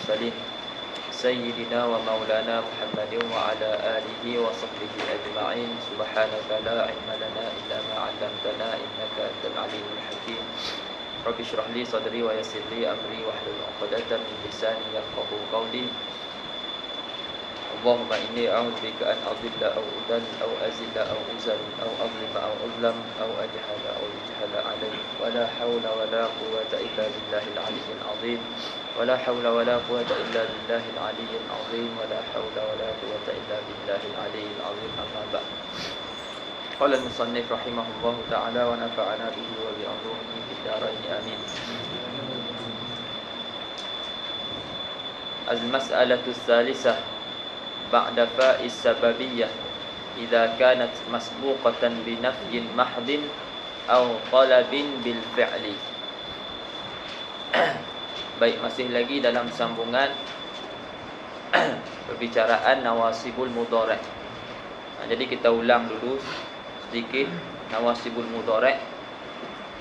المرسلين سيدنا ومولانا محمد وعلى آله وصحبه أجمعين. سبحانك لا علم لنا إلا ما علمتنا إنك أنت العليم الحكيم. رب اشرح لي صدري ويسر لي أمري واحلل عقدة من لساني يفقهوا قولي. اللهم إني أعوذ بك أن أضل أو أضل أو أزل أو أزل أو أظلم أو أظلم أو أجهل أو يجهل علي ولا حول ولا قوة إلا بالله العلي العظيم ولا حول ولا قوة إلا بالله العلي العظيم ولا حول ولا قوة إلا بالله العلي العظيم. أما بعد. قال المصنف رحمه الله تعالى ونفعنا به وبعلومه في الدارين آمين. المسألة الثالثة بعد فاء السببية إذا كانت مسبوقة بنفي محض أو طلب بالفعل. Baik, masih lagi dalam sambungan perbicaraan nawasibul mudhari'. Jadi kita ulang dulu sedikit. Nawasibul mudhari'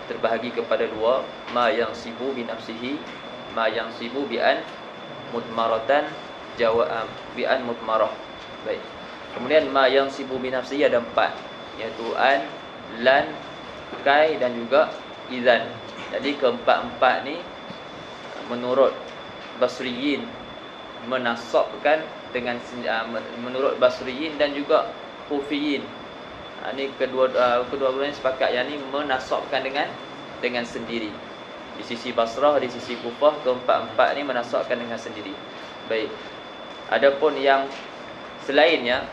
terbahagi kepada dua, ma yang sibu bi nafsihi, ma yang sibu bi an mudmaratan jawab bi an mudmarah. Baik. Kemudian ma yang sibu bi nafsihi ada empat, iaitu an, lan, kai dan juga idzan. Jadi keempat-empat ni menurut Basriyin menasabkan dengan menurut Basriyin dan juga Kufiyin. Ini kedua-duanya sepakat yang ni menasabkan dengan sendiri. Di sisi Basrah, di sisi Kufah, keempat-empat ni menasabkan dengan sendiri. Baik. Adapun yang selainnya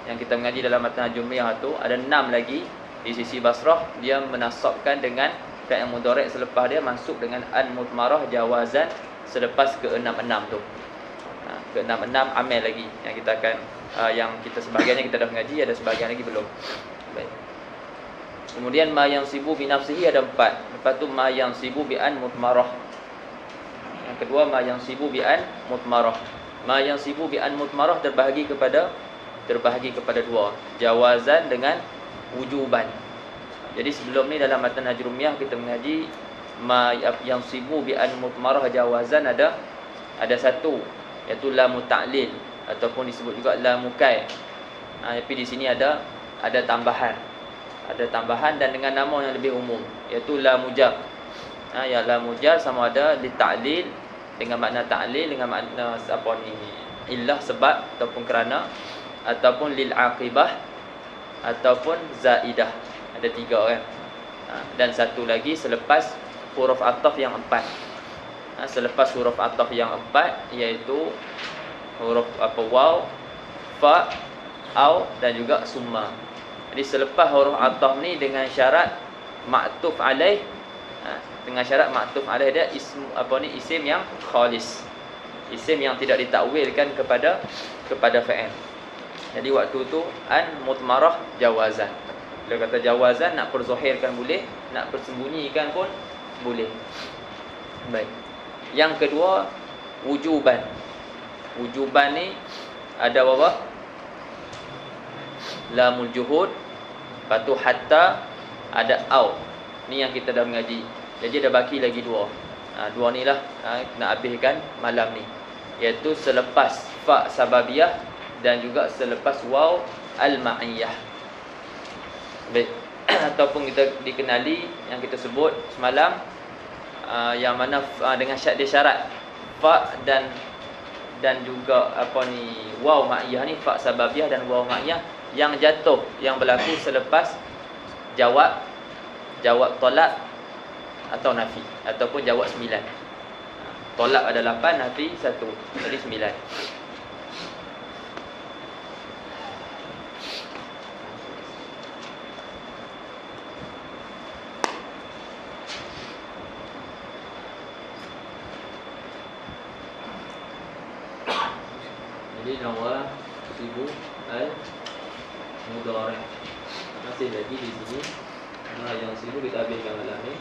yang kita mengaji dalam matan Jumriyah tu ada 6 lagi. Di sisi Basrah dia menasabkan dengan fi'il mudhari' selepas dia masuk dengan an mudmarah jawazan selepas ke-6 tu. Ke-6 amal lagi yang kita akan yang kita sebahagiannya kita dah mengaji, ada sebahagian lagi belum. Baik. Kemudian ma yang sibu bi nafsihi ada 4. Lepas tu ma yang sibu bi an mudmarah. Yang kedua ma yang sibu bi an mudmarah. Ma yang sibu bi an mudmarah terbahagi kepada dua, jawazan dengan wujuban. Jadi sebelum ni dalam matan Ajrumiyah kita mengaji ma yang sibu bi an mudmarah jawazan ada satu, iaitu lamu ta'lil ataupun disebut juga lamu kai. Tapi di sini ada tambahan. Ada tambahan dan dengan nama yang lebih umum, iaitu lamu jar. Ya lamu jar sama ada li ta'lil dengan makna ta'lil, dengan makna illah sebab ataupun kerana, ataupun lil aqibah ataupun zaidah. Ada 3 kan. Dan satu lagi selepas huruf ataf yang 4. Selepas huruf ataf yang 4 iaitu huruf waw, fa, au dan juga summa. Jadi selepas huruf ataf ni dengan syarat ma'tuf alaih, dengan syarat ma'tuf alaih dia isim yang khalis. Isim yang tidak ditakwilkan kepada fa'il. Jadi waktu tu an mudmarah jawazan. Dia kata jawazan, nak perzahirkan boleh, nak persembunyikan pun boleh. Baik. Yang kedua wujuban. Wujuban ni ada berapa? Lamul juhud, lepas tu hatta, ada au. Ni yang kita dah mengaji. Jadi ada baki lagi 2. Dua ni lah nak habiskan malam ni, iaitu selepas fa sababiyah dan juga selepas waw al-ma'iyah. Baik. Ataupun kita dikenali yang kita sebut semalam, yang mana dengan syarat fa dan juga waw ma'iyah ni, fa sababiyah dan waw ma'iyah yang jatuh, yang berlaku selepas jawab tolak atau nafi ataupun jawab 9. Tolak ada 8, nafi 1, jadi 9. Jadi nawasibu al mudhari'. Masih lagi di sini ma yang sibu kita habiskan malam ni.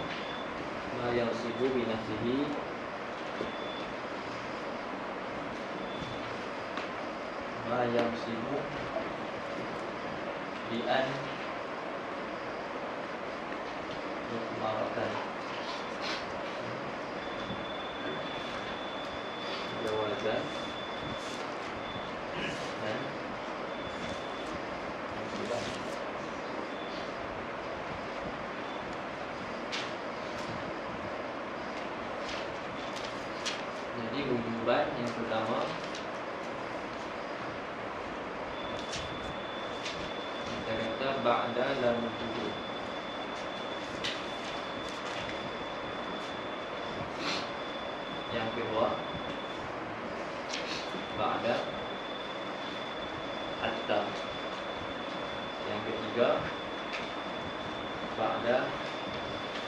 Ma yang sibu bi nafsihi, ma yang sibu bi an mudmaratan jawazan. dan nasibah. Jadi wujuban yang pertama kita kata ba'da lam wujud. Yang kedua ba'da hatta. Yang ketiga ba'da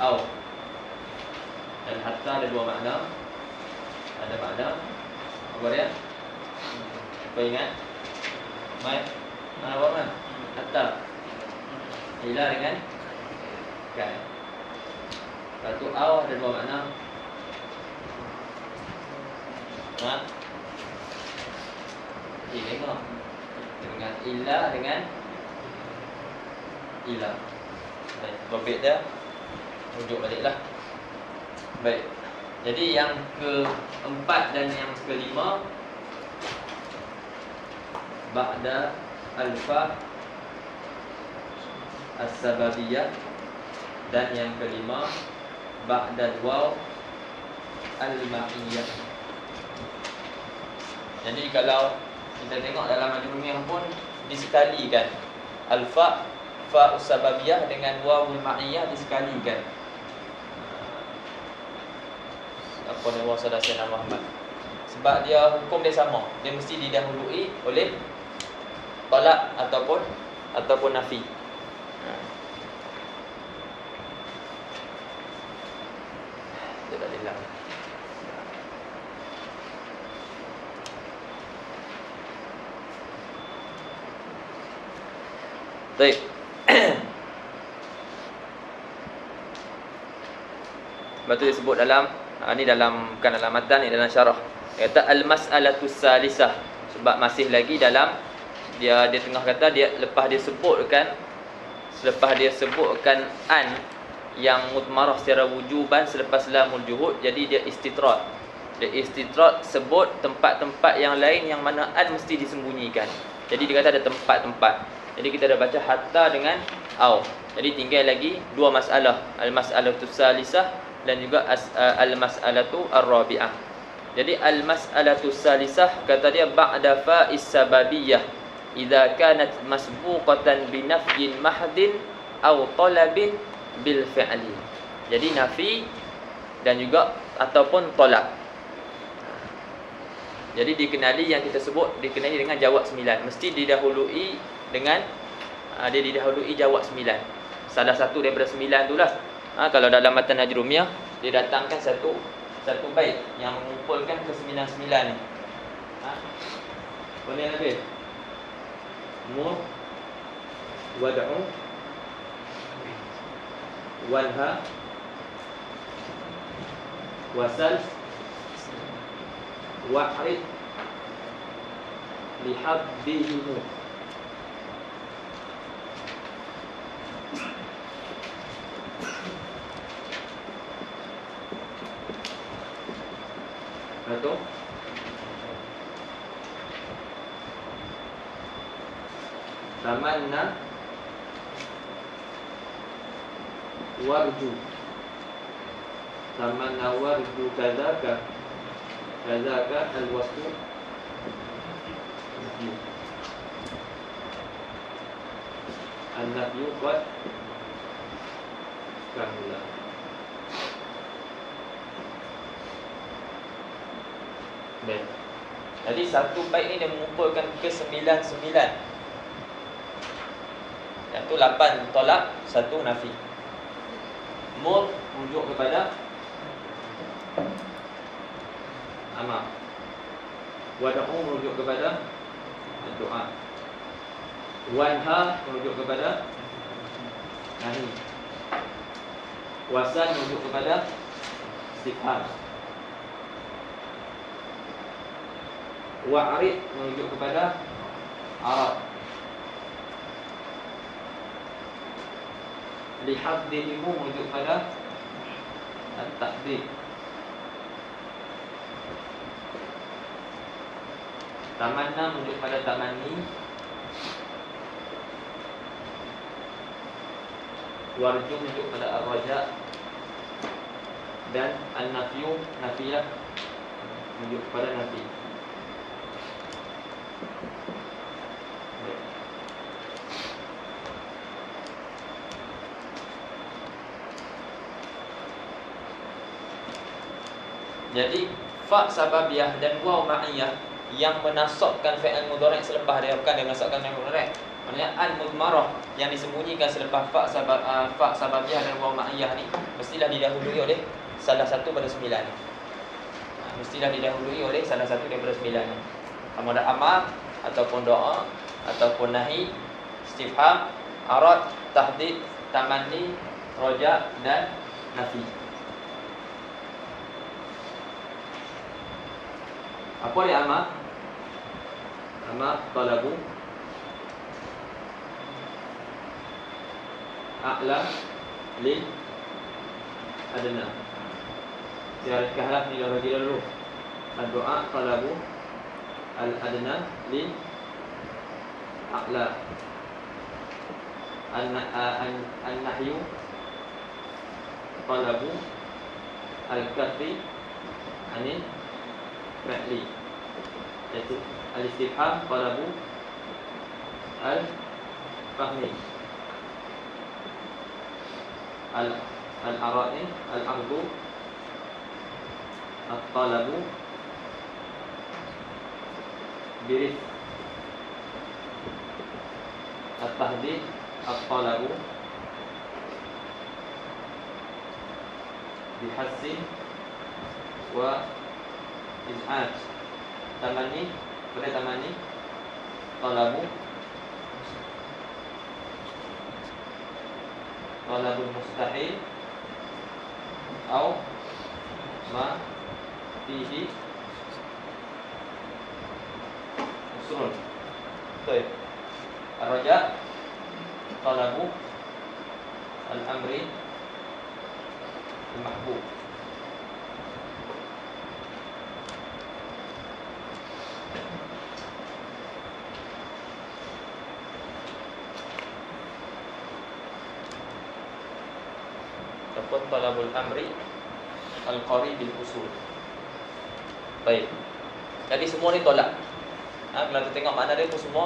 au. Dan hatta ada dua makna. Ada ba'da apa dia? Apa ingat? Mai mana apa kan? Hatta ila dengan kan. Satu au ada dua makna. Ini tengok dengan illa dengan ila. Baik, berbeza dah. Rujuk baliklah. Baik. Jadi yang keempat dan yang kelima ba'da alfa as-sababiyah, dan yang kelima ba'da waw al-ma'iyyah. Jadi kalau kita tengok dalam majrumiyah pun disekalikan alfa fa usbabiyah dengan wawul ma'iyah disekalikan. Apa nama saudara Sayyidina Muhammad? Sebab dia hukum dia sama. Dia mesti didahului oleh talak ataupun nafi. Dia tak hilang. Baik. Lepas tu disebut dalam ni dalam bukan dalam matan ni, dalam syarah. Kata al-mas'alatus salisah. Sebab masih lagi dalam dia tengah kata dia selepas dia sebutkan an yang mutmarah secara wujuban selepas lamul juhud, jadi dia istitrat. Dia istitrat sebut tempat-tempat yang lain yang mana an mesti disembunyikan. Jadi dia kata ada tempat-tempat. Jadi kita dah baca hatta dengan au. Jadi tinggal lagi dua masalah, al-mas'alatus salisah dan juga al-mas'alatu ar-rabi'ah. Jadi al-mas'alatus salisah kata dia ba'da fa'is sababiyah idza kanat masbuqatan bi nafyin mahdin aw talabin bil fi'li. Jadi nafi dan juga ataupun tolak. Jadi dikenali yang kita sebut dikenali dengan jawab 9. Mesti didahului dengan dia didahului jawab 9. Salah satu daripada 9 itulah. Kalau dalam matan Najrumiyah dia datangkan satu bait yang mengumpulkan ke-9 ni. Boleh habis. Mur wad'u wanha wasal wa'rid lihabbihimu. Atau tamanna warju kadzaka al-wasfu an-nafyu qad kamula. Baik. Jadi satu bait ni dia mengumpulkan ke-9. Yang tu 8 tolak, 1 nafi. Mur merujuk kepada amar. Wad'u merujuk kepada doa. Wanha merujuk kepada nahi. Wasan merujuk kepada istifham. Wa'rid merujuk kepada arad. Lihaddihimu merujuk kepada at-tahdid. Tamanna merujuk pada tamanni. Warju merujuk pada ar-raja. Dan an-nafyu, nafiyah merujuk pada nafi. Jadi fa sababiyah dan waw ma'iyah yang menasabkan fi'il mudhari' selepas dia, bukan dia menasabkan fi'il mudhari'. Maksudnya al-mudmarah yang disembunyikan selepas fa sababiyah dan waw ma'iyah ni mestilah didahului oleh salah satu pada 9 ni. Mestilah didahului oleh salah satu daripada 9 ni. Sama ada amar ataupun doa ataupun nahi, istifham, arad, tahdid, tamanni, roja dan nafi. Apa dia amar? Amar talabu a'la li adna. Siarikahlah ni bagi dulu. Doa talabu al-adna li a'la. An-nahyu talabu al-kafi anil fi'li. Iaitu al-istifham talabu al-fahmi. Al-aradi al-ardu at-talabu birif at-tahdid at-talabu bihassin wa iz'aj. Tamanni, boleh tamanni talabu talabul mustahil atau ma fihi usrun. Baik. Ar-raja talabu al-amri al-mahbub. Ataupun talabul amri al-qaribil usul. Baik. Jadi semua ni tolak. Kalau kita tengok makna dia pun semua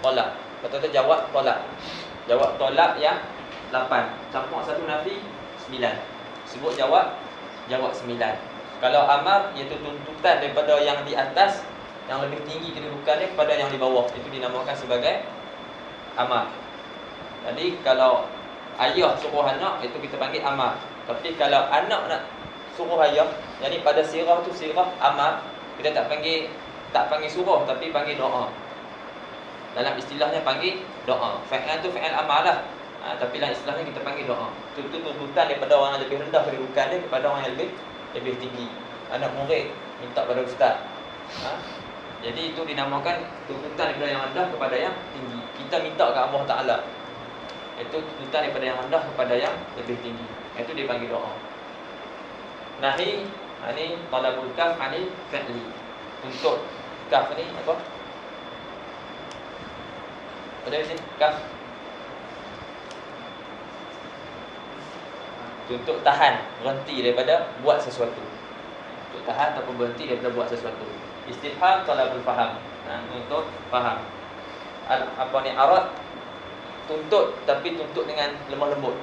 tolak. Betul-betul jawab tolak. Jawab tolak yang 8. Campur satu nafi 9. Sebut jawab 9. Kalau amar iaitu tuntutan daripada yang di atas, yang lebih tinggi kedudukannya kepada yang di bawah, itu dinamakan sebagai amar. Jadi kalau ayah suruh anak, itu kita panggil amar. Tapi kalau anak nak suruh ayah, jadi pada sirah tu sirah amar, kita tak panggil suruh tapi panggil doa. Dalam istilahnya panggil doa. Fi'il tu fi'il amar lah. Tapi dalam istilahnya kita panggil doa. Itu tuntutan daripada orang yang lebih rendah kedudukannya kepada orang yang lebih tinggi. Anak murid minta pada ustaz. Jadi itu dinamakan tuntutan daripada yang rendah kepada yang tinggi. Kita minta ke Allah Ta'ala, itu tuntutan daripada yang rendah kepada yang lebih tinggi. Itu dipanggil doa. Nahi, ini talabul kaf anil fi'li. Tuntut kaf ni apa? Ada di sini kaf. Tuntut tahan, berhenti daripada buat sesuatu. Tuntut tahan ataupun berhenti daripada buat sesuatu. Istifham talabul faham. Tuntut faham. Apa ni arad? Tuntut, tapi tuntut dengan lemah lembut.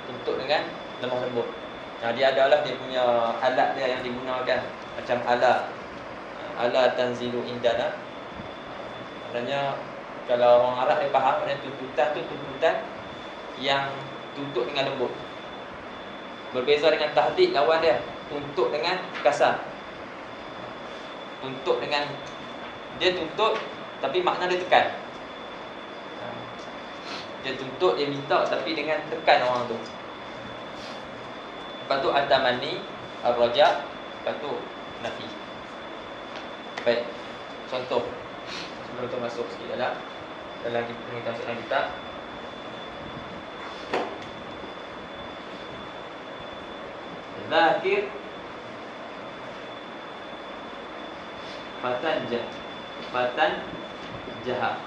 Tuntut dengan lemah lembut. Dia adalah dia punya alat dia yang digunakan. Macam ala tanzilu indana. Maknanya kalau orang Arab dia faham, tuntutan tu tuntutan yang tuntut dengan lembut. Berbeza dengan tahdid, lawan dia tuntut dengan kasar. Tuntut dengan, dia tuntut tapi makna dia tekan. Dia tuntut, dia minta tapi dengan tekan orang tu. Lepas tu at-tamanni, ar-raja, lepas tu nafi. Baik. Contoh sebelum kita masuk sikit dalam kita soalan kita. Zakir fatanjah. fatan jaha,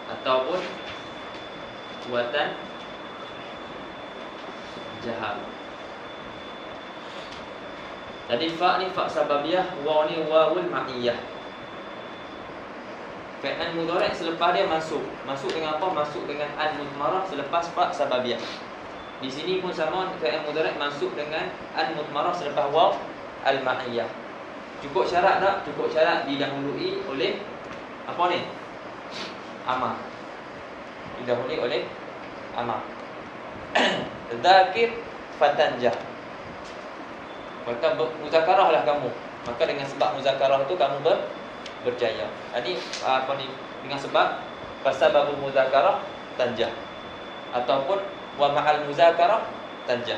ataupun watan jaha. Jadi fa ni fa sababiyah, waw ni wawul ma'iyah. Fi'il mudhari' selepas dia masuk dengan apa? Masuk dengan an mudmarah selepas fa sababiyah. Di sini pun sama, fi'il mudhari' masuk dengan an mudmarah selepas waw al ma'iyah. Cukup syarat tak? Cukup syarat didahului oleh apa ni? Amar. Didahului oleh amar. Dzakir fatanjah. Maka muzakarah lah kamu. Maka dengan sebab muzakarah tu kamu berjaya. Jadi apa ni, dengan sebab fasababul muzakarah tanjah, ataupun wa ma'al muzakarah tanjah.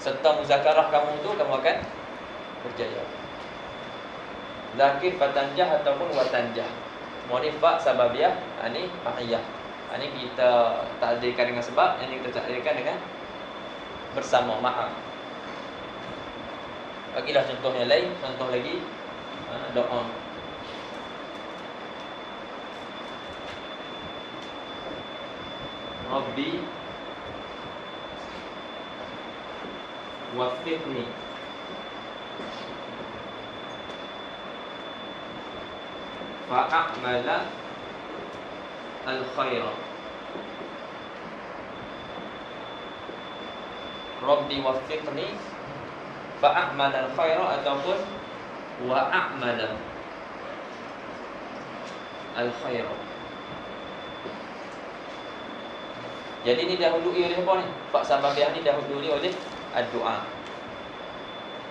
Serta muzakarah kamu tu kamu akan berjaya. Zakir fatanjah ataupun watanjah. Semua ni fa sababiyah, ini ma'iyah. Ini kita takdirkan dengan sebab, ini kita takdirkan dengan bersama, ma'a. Bagilah contoh yang lain, contoh lagi doa. Rabbi waffiqni fa'amala al-khaira. Rabbi waffiqni fa'amala al-khaira, ataupun wa'amala al-khaira. Jadi ni dahului oleh apa ni? Fa sababiyah ni dahului oleh ad-doa.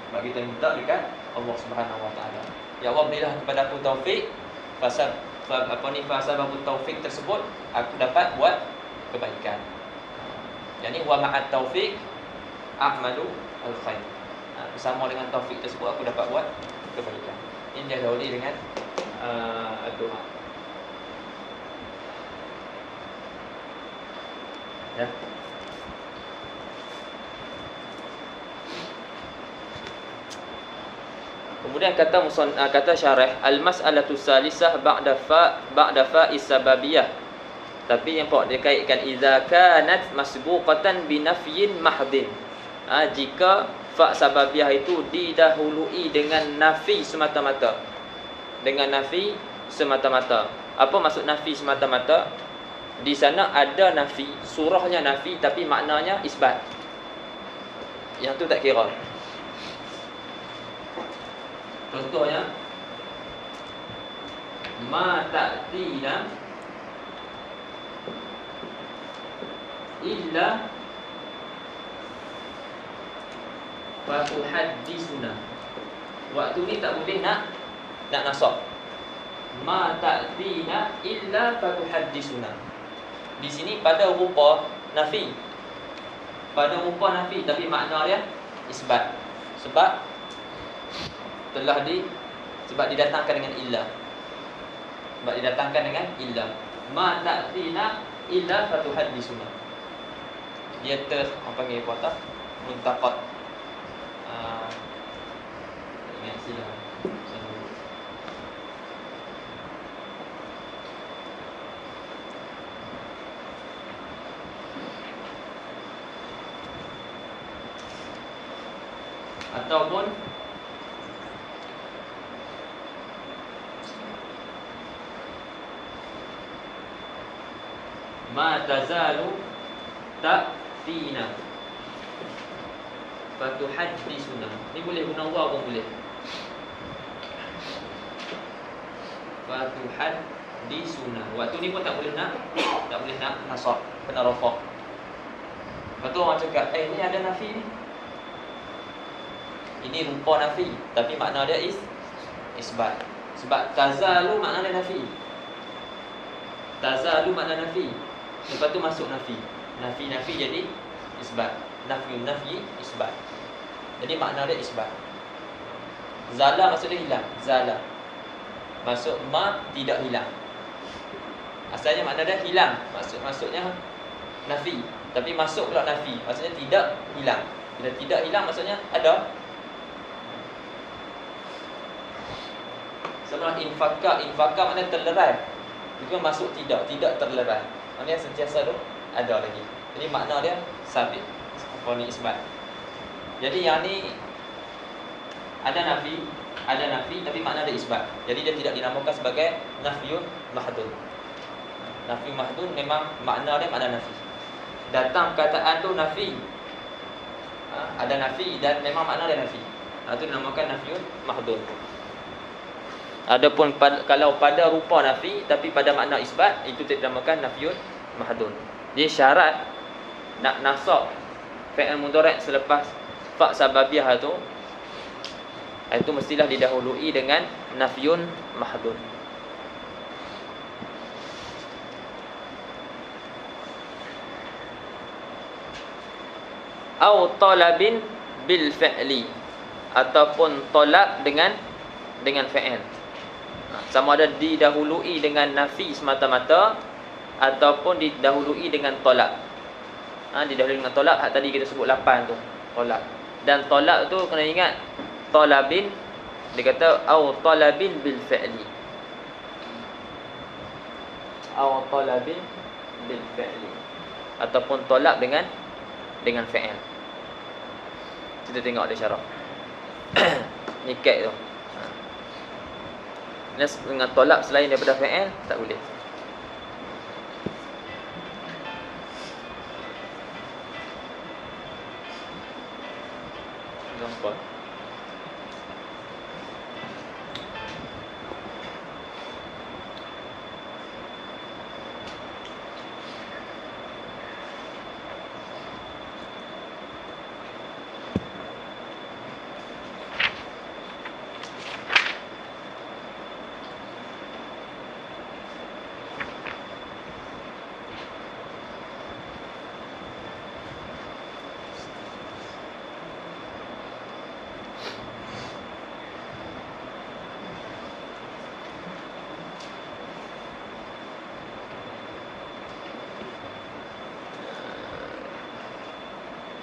Bagi kita minta dekat Allah Subhanahu Wa Taala. Ya Allah, berilah kepada aku taufik. Fasababut taufik tersebut aku dapat buat kebaikan. Yani wa ma'at taufik a'malu al-khair. Bersama dengan taufik tersebut aku dapat buat kebaikan. Ini dia dahului dengan doa. Ya. Kemudian kata syarah, al-mas'alatu salisah ba'da fa sababiyah. Tapi yang dia kaitkan idza kanat masbuqatan bi nafyin mahdin. Jika fa sababiyah itu didahului dengan nafi semata-mata. Dengan nafi semata-mata. Apa maksud nafi semata-mata? Di sana ada nafi, surahnya nafi tapi maknanya isbat. Yang tu tak kira. Contohnya, ma ta'tina illa fatuhaddisuna. Waktu ni tak boleh nak nasab. Ma ta'tina illa fatuhaddisuna. Di sini pada rupa nafi. Pada rupa nafi tapi makna dia isbat. Sebab didatangkan dengan illa. Sebab didatangkan dengan illa. Ma ta'tina illa fatuhaddisuna. Dia apa panggil apa? Muntaqad. Ingat sila. Ataupun ma tazalu ta'tina fatuhaddisuna. Ni boleh guna waw pun boleh. Fatuhaddisuna. Waktu ni pun tak boleh nak nasab, kena rafa'. Betul orang cakap, ni ada nafi ni. Ini rupa nafi tapi makna dia isbat. Sebab tazalu makna dia nafi. Tazalu makna nafi. Lepas tu masuk nafi. Nafi jadi isbat. Nafi isbat. Jadi makna dia isbat. Zala maksud dia hilang. Zala masuk ma tidak hilang. Asalnya makna dia hilang. Maksudnya nafi. Tapi masuk pula nafi. Maksudnya tidak hilang. Bila tidak hilang maksudnya ada. Sama infaka maknanya terlerai. Itu masuk tidak terlerai. Maknanya sentiasa tu ada lagi. Jadi makna dia sabit. Apa ni isbat. Jadi yang ni ada nafi tapi makna dia isbat. Jadi dia tidak dinamakan sebagai nafyun mahdhun. Nafyun mahdhun memang makna dia makna nafi. Datang perkataan tu nafi. Ada nafi dan memang makna dia nafi. Itu dinamakan nafyun mahdhun. Adapun kalau pada rupa nafi tapi pada makna isbat, itu dinamakan nafyun mahdhun. Jadi syarat nak nasab fi'il mudhari' selepas fa sababiyah itu mestilah didahului dengan nafyun mahdhun. Au talabin bil fi'li, ataupun talab dengan fi'il. Sama ada didahului dengan nafi semata-mata ataupun didahului dengan talab. Didahului dengan talab, tadi kita sebut 8 tu, talab. Dan talab tu kena ingat talabin, dia kata au talabin bil fi'li. Au talabin bil fi'li, ataupun talab dengan fi'il. Kita tengok dia syarah. Ni kait tu. Nas dengan tolak selain daripada fi'il tak boleh. Nampak?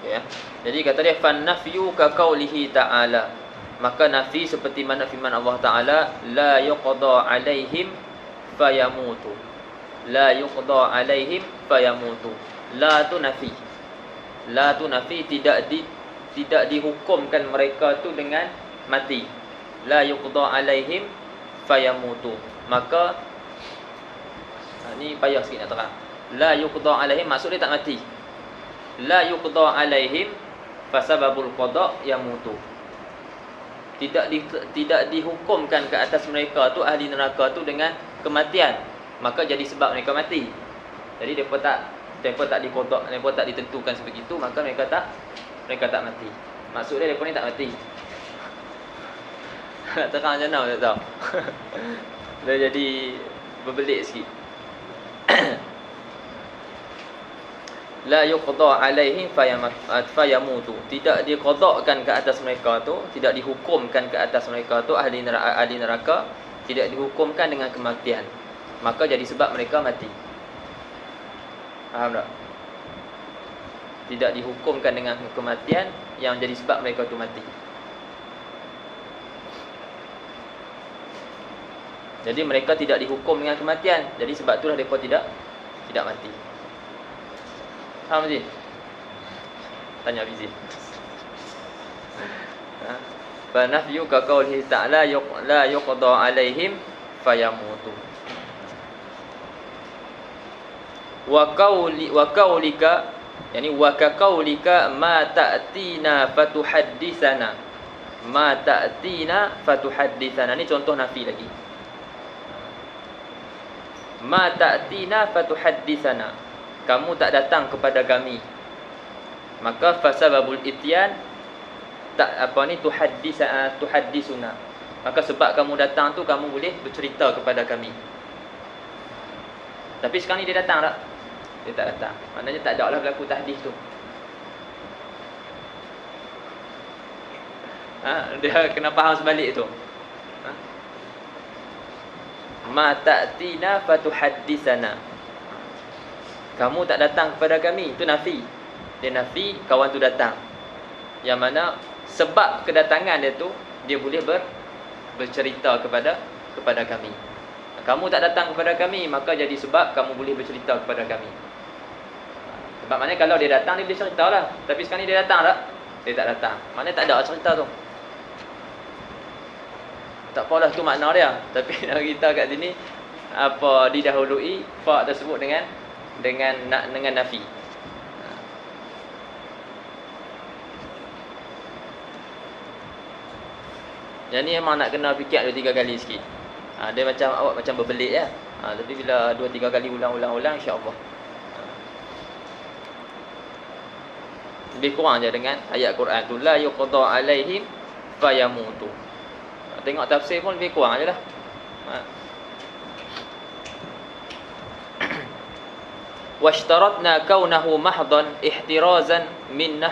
Ya. Jadi kata dia fan nafyu ka qaulihi ta'ala. Maka nafi seperti mana firman Allah Taala, la yuqda alaihim fayamutu. La yuqda alaihim fayamutu. La tu nafi. La tu nafi, tidak dihukumkan mereka tu dengan mati. La yuqda alaihim fayamutu. Maka ni payah sikit nak terang. La yuqda alaihim maksud dia tak mati. La yuqda alaihim fasababul qada yamutu. Tidak dihukumkan ke atas mereka tu, ahli neraka tu, dengan kematian, maka jadi sebab mereka mati. Jadi depa tak diqada, depa tak ditentukan sebegitu, maka mereka tak mati. Maksud dia depa ni tak mati. Nak terang macam mana tak tahu. Dia jadi berbelit sikit. La yuqda alaihim fayamutu. Tidak diqadakan ke atas mereka tu, tidak dihukumkan ke atas mereka tu, ahli neraka, tidak dihukumkan dengan kematian, maka jadi sebab mereka mati. Faham tak? Tidak dihukumkan dengan kematian yang jadi sebab mereka tu mati. Jadi mereka tidak dihukum dengan kematian, jadi sebab itulah mereka tidak mati. Faham je? Tanya Fizi. Fa nafyu ka qaulihi ta'ala la yuqda alaihim fayamutu. Wa qaulika, yani wa ka qaulika ma ta'tina fatuhadditsana. Ma ta'tina fatuhadditsana. Ni contoh nafi lagi. Ma ta'tina fatuhadditsana. Kamu tak datang kepada kami, maka fasababul ityan tuhaddisuna. Maka sebab kamu datang tu, kamu boleh bercerita kepada kami. Tapi sekarang ni dia datang tak? Dia tak datang. Maknanya tak ada lah berlaku tahdis tu. Dia kena faham sebalik tu. Ma ta'tina fatuhaddisana. Kamu tak datang kepada kami, itu nafi. Dia nafi kawan tu datang. Yang mana sebab kedatangan dia tu, dia boleh bercerita kepada kepada kami. Kamu tak datang kepada kami, maka jadi sebab kamu boleh bercerita kepada kami. Sebab maknanya kalau dia datang, dia boleh cerita lah. Tapi sekarang ni dia datang tak? Dia tak datang. Maknanya tak ada cerita tu. Tak apalah, tu makna dia. Tapi nak kita kat sini, apa didahului fa tersebut dengan nafi. Yang ni memang nak kena fikir 2-3 kali sikit. Dia macam awak macam berbelit ya. Tapi bila 2-3 kali ulang insya-Allah. Lebih kurang je dengan ayat Quran tu, la yuqda alaihim fayamutu. Tengok tafsir pun lebih kurang je lah. Washtaratna kaunahu mahdan ihtirazan min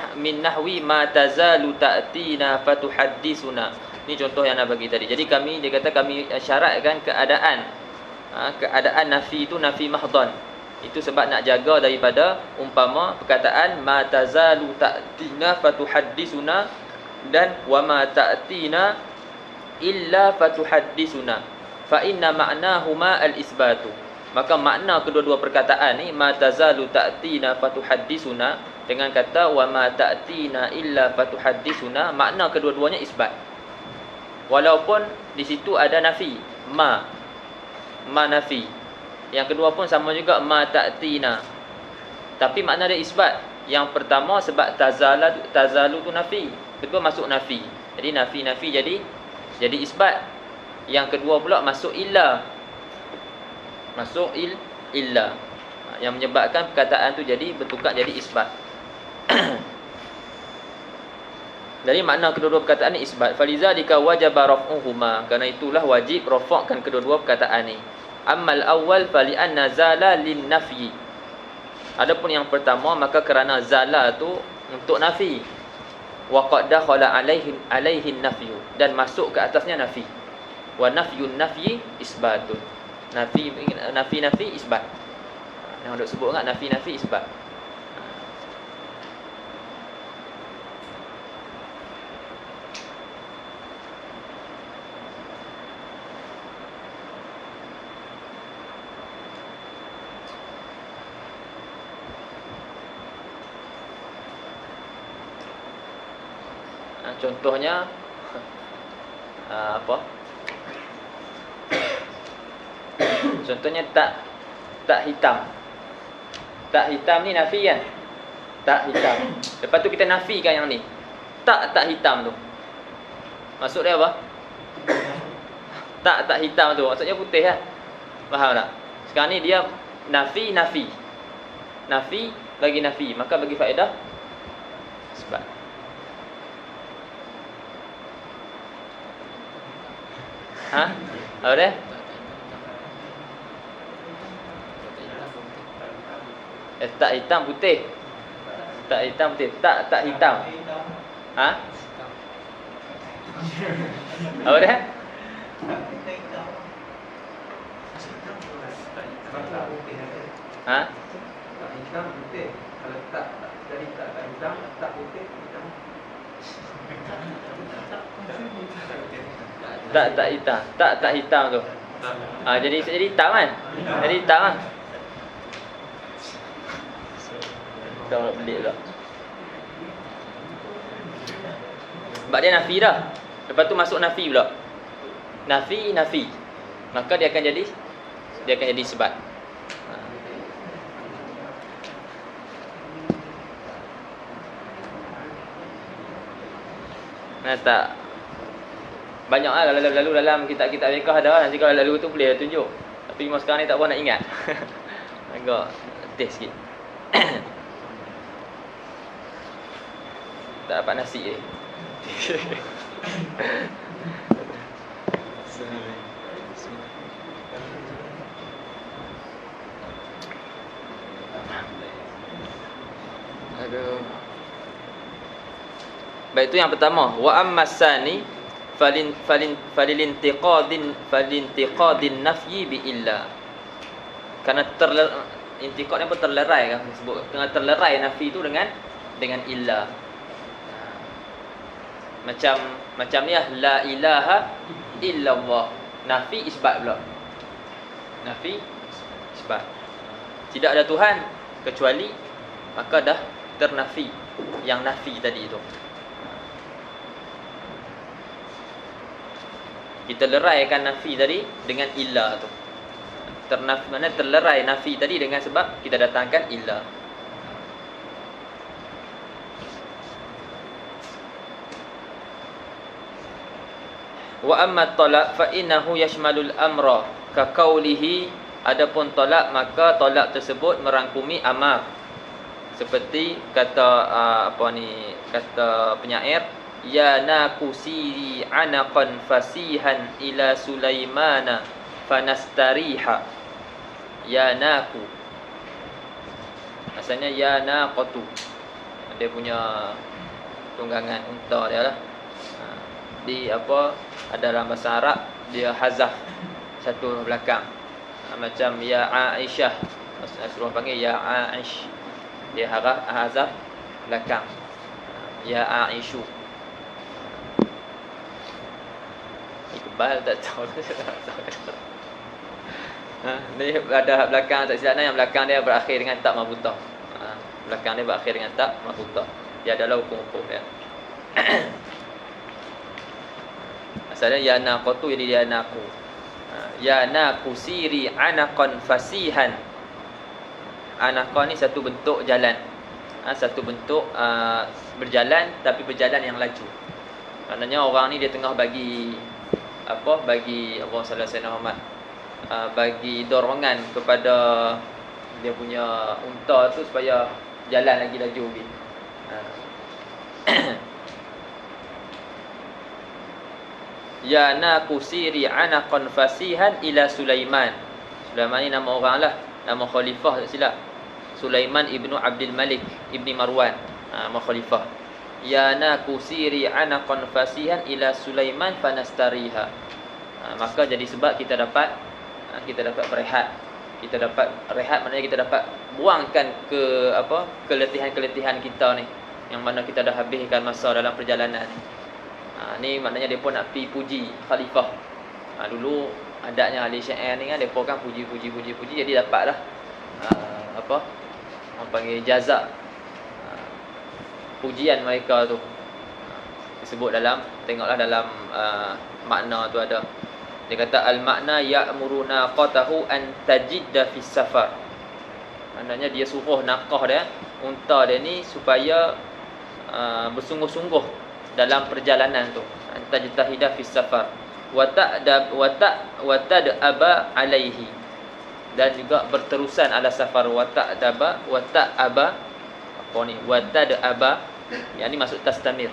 nahwi ma tazalu ta'tina fatuhaddisuna. Ni contoh yang nak bagi tadi. Jadi dia kata kami syaratkan keadaan nafi itu nafi mahdan. Itu sebab nak jaga daripada umpama perkataan ma tazalu ta'tina fatuhaddisuna dan wa ma ta'tina illa fatuhaddisuna. Fa inna ma'nahuma al-isbatu. Maka makna kedua-dua perkataan ni ma tazalu ta'tina fatuhaddisuna dengan kata wa ma ta'tina illa fatuhaddisuna, makna kedua-duanya isbat. Walaupun di situ ada nafi, ma nafi. Yang kedua pun sama juga ma ta'tina. Tapi makna dia isbat. Yang pertama sebab tazalu tu nafi. Kedua masuk nafi. Jadi nafi jadi isbat. Yang kedua pula masuk illa. Masuk illa. Yang menyebabkan perkataan tu jadi bertukar jadi isbat. Dari makna kedua-dua perkataan ni isbat. Falizalika wajaba raf'uhuma. Kerana itulah wajib rafa'kan kedua-dua perkataan ni. Ammal awal fali anna zala lin nafyi. Adapun yang pertama maka kerana zala tu untuk nafi. Wa qad dakhala alaihi nafyu, dan masuk ke atasnya nafi. Wa nafyun nafyi isbatun. Nafi isbat. Yang dok sebut kan nafi isbat. Contohnya apa? Contohnya tak hitam. Tak hitam ni nafi kan? Tak hitam. Lepas tu kita nafikan yang ni. Tak hitam tu. Maksud dia apa? Tak hitam tu maksudnya putih kan? Faham tak? Sekarang ni dia nafi. Nafi bagi nafi, maka bagi faedah sebab. Apa dia? Tak hitam putih. Tak hitam putih. Tak hitam. Apa dia? Tak hitam putih. Kalau tak jadi tak hitam, tak putih hitam. Tak hitam. Tak hitam tu. Jadi hitam kan? Jadi hitam kan? Dah nak pelik pula. Sebab dia nafi dah. Lepas tu masuk nafi pula. Nafi. Maka dia akan jadi sebab. Tak banyaklah lalu dalam kitab-kitab fiqh ada. Nanti kalau lalu tu boleh tunjuk. Tapi memang sekarang ni tak apa nak ingat. Agak test sikit. Tak dapat nasi je. Aduh. Baik, itu yang pertama. Wa ammasani falintiqadin nafyi bi illa. Kerana intiqad ni pun terlerai kan sebut. Kerana terlerai nafi tu dengan illa. Macam ni lah, la ilaha illallah. nafi isbat pula. Nafi isbat. Tidak ada Tuhan kecuali, maka dah ternafi yang nafi tadi itu. Kita leraikan nafi tadi dengan illa tu. Mana terlerai nafi tadi dengan sebab kita datangkan illa. Wa amma talaq fa innahu yashmalul amra ka qawlihi, adapun talak maka talak tersebut merangkumi amar, seperti kata kata penyair, ya nakusiri anaqan fasihan ila Sulaimana fanastariha. Ya naku, asalnya ya naqatu, dia punya tunggangan unta dia lah. Di dalam bahasa Arab dia hazaf satu belakang. Macam ya Aisyah, Rasulullah panggil ya Aish, dia hazaf belakang. Ya Aishu. Iqbal tak tahu. Ni ada belakang tak silap, yang belakang dia berakhir dengan tak marbutah. Belakang dia berakhir dengan tak marbutah. Dia adalah hukum-hukum dia. Asalnya ya naqatu, jadi ya naqu. Ya naqu siri anaqan fasihan. Anaqan ni satu bentuk jalan. Satu bentuk berjalan, tapi berjalan yang laju. Maknanya orang ni dia tengah bagi Allah sallallahu alaihi wasallam, bagi dorongan kepada dia punya unta tu supaya jalan lagi laju gitu. Ya naqusiri anaqan fasihan ila Sulaiman. Sulaiman ni nama orang lah, nama khalifah tak silap. Sulaiman ibnu Abdul Malik ibni Marwan, nama khalifah. Ya naqusiri anaqan fasihan ila Sulaiman fanastariha. Maka jadi sebab kita dapat berehat. Kita dapat rehat, maknanya kita dapat buangkan keletihan-keletihan kita ni, yang mana kita dah habiskan masa dalam perjalanan ni. Ni maknanya depa nak pi puji khalifah. Dulu adatnya ahli syair ni kan, depa kan puji, jadi dapatlah orang panggil jazak, pujian mereka tu. Disebut dalam, tengoklah dalam makna tu ada. Dia kata al-makna ya'muru naqatahu an tajidda fis safar. Maknanya dia suruh naqah dia, unta dia ni supaya bersungguh-sungguh dalam perjalanan tu. Tajtahida fis safar wa ta'aba alaihi, dan juga berterusan ala safar. Wa ta'aba yang ni maksud tastamir.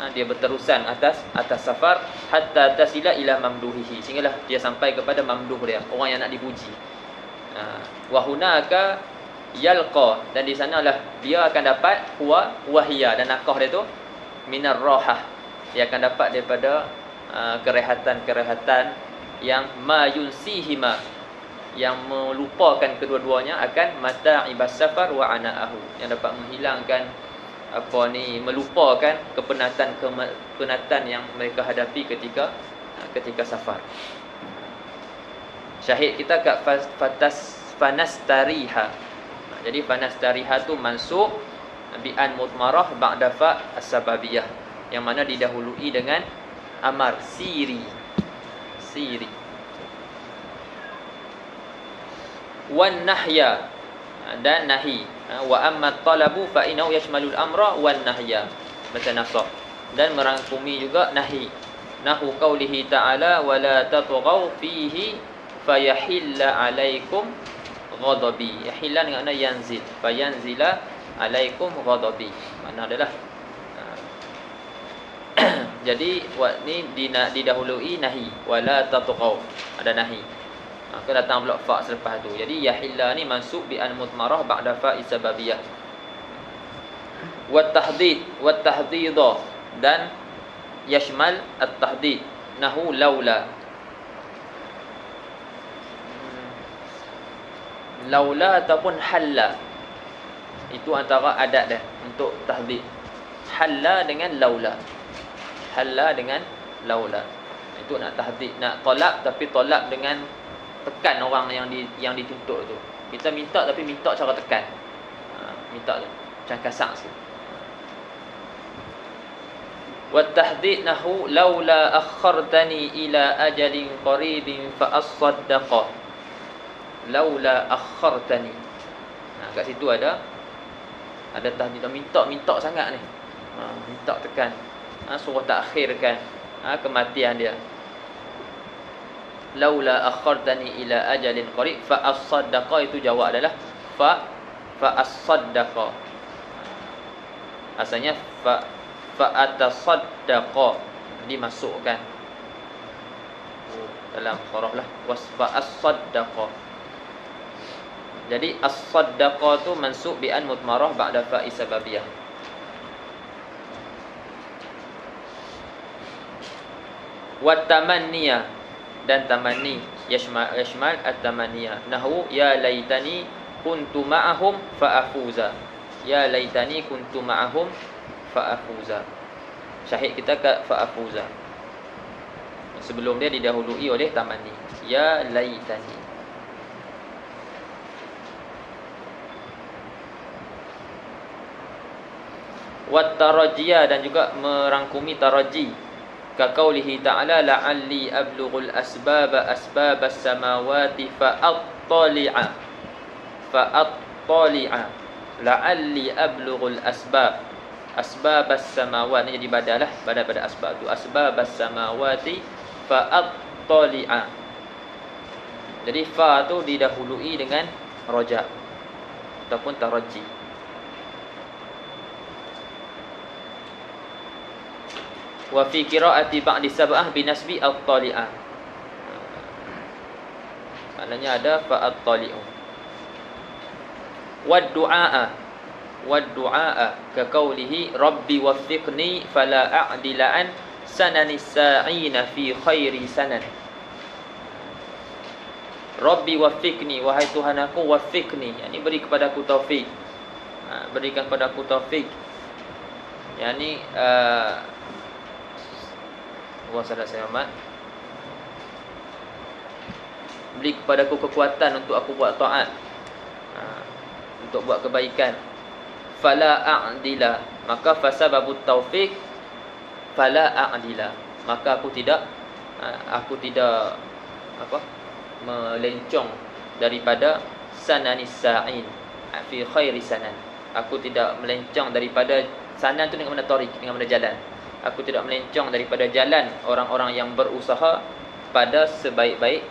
Dia berterusan atas safar hatta tasila ila mamduhihi, sehinggalah dia sampai kepada mamduh dia, orang yang nak dipuji. Wa hunaka yalqa, dan di sanalah dia akan dapat wahia, dan nakah dia tu minar rahah, dia akan dapat daripada kerehatan yang ma yunsihima, yang melupakan kedua-duanya akan mata ibas safar wa anaahu, yang dapat menghilangkan melupakan kepenatan yang mereka hadapi ketika safar. Syahid kita kat fanastariha. Jadi fanastariha tu mansub bi an mutmarah ba'da fa as-sababiyah, yang mana didahului dengan amar siri. Wan nahya, dan nahi. Wa amma talabu fa innahu yashmalul amra wan nahya, baca nasab, dan merangkumi juga nahi. Nahu qaulihi ta'ala wa la tatghaw fihi fayahilla alaikum ghadabi. Yahilla dengan makna yanzil, fayanzila alaikum ghadabi, makna adalah jadi ni didahului nahi, wala tatghaw, ada nahi. Maka datang pula fa selepas tu. Jadi yahilla ni mansub bi an mutmarah ba'da fa sababiyah. Wa tahdid dan yashmal at-tahdid. Nahu laula. Laula ataupun halla, itu antara adat dia untuk tahdid. Halla dengan laula. Itu nak tahdid, nak tolak, tapi tolak dengan tekan orang yang dituntut tu. Kita minta tapi minta cara tekan. Minta macam kasar sikit. Wa tahdid nahu laula akhartani ila ajalin qaribin fa as-saddaqa. Laula akhartani. Kat situ ada tahdid, minta sangat ni. Minta tekan. Suruh takhirkan kematian dia. Laula akhartani ila ajalin qarib fa as-saddaqa, itu jawab adalah fa as-saddaqa. Asalnya fa atasaddaqa, dimasukkan dalam surah lah, fa as-saddaqa. Jadi as-saddaqa tu mansub bi an mudmarah ba'da fa'i sababiyah. Wa tamanniyah, dan tamanni yashmal at-tamanniyah. Nahu ya laitani kuntu ma'ahum fa afuza. Ya laitani kuntu ma'ahum fa afuza. Syahid kita kat fa afuza. Sebelum dia didahului oleh tamanni. Ya laitani. Wat tarajiyah, dan juga merangkumi taraji. Ka qaulihi ta'ala la'alli ablughul asbaba asbabas samawati fa attali'a. La'alli ablughul asbabas samawati, jadi badalah pada asbab tu, asbabas samawati fa attali'a. Jadi fa tu didahului dengan raja ataupun taraji. Wa fi qiraati ba'di sab'ah binasbi at-tali'ah. Maknanya ada fa at-tali'u. Wad du'a ka qawlihi rabbi waffiqni fala a'dila an sananis sa'ina fi khairi sanan. Rabbi waffiqni, wahai Tuhan aku, waffiqni, yakni beri kepadaku taufik. Berikan kepadaku taufik, yakni Allah sahabat saya Muhammad, beri kepadaku kekuatan untuk aku buat taat, untuk buat kebaikan. Fala a'dila, maka fasababut taufiq fala a'dila, maka aku tidak melencong daripada sananis sa'in fi khairi sanan. Aku tidak melencong daripada sanan tu dengan mana tariq, dengan mana jalan. Aku tidak melencong daripada jalan orang-orang yang berusaha pada sebaik-baik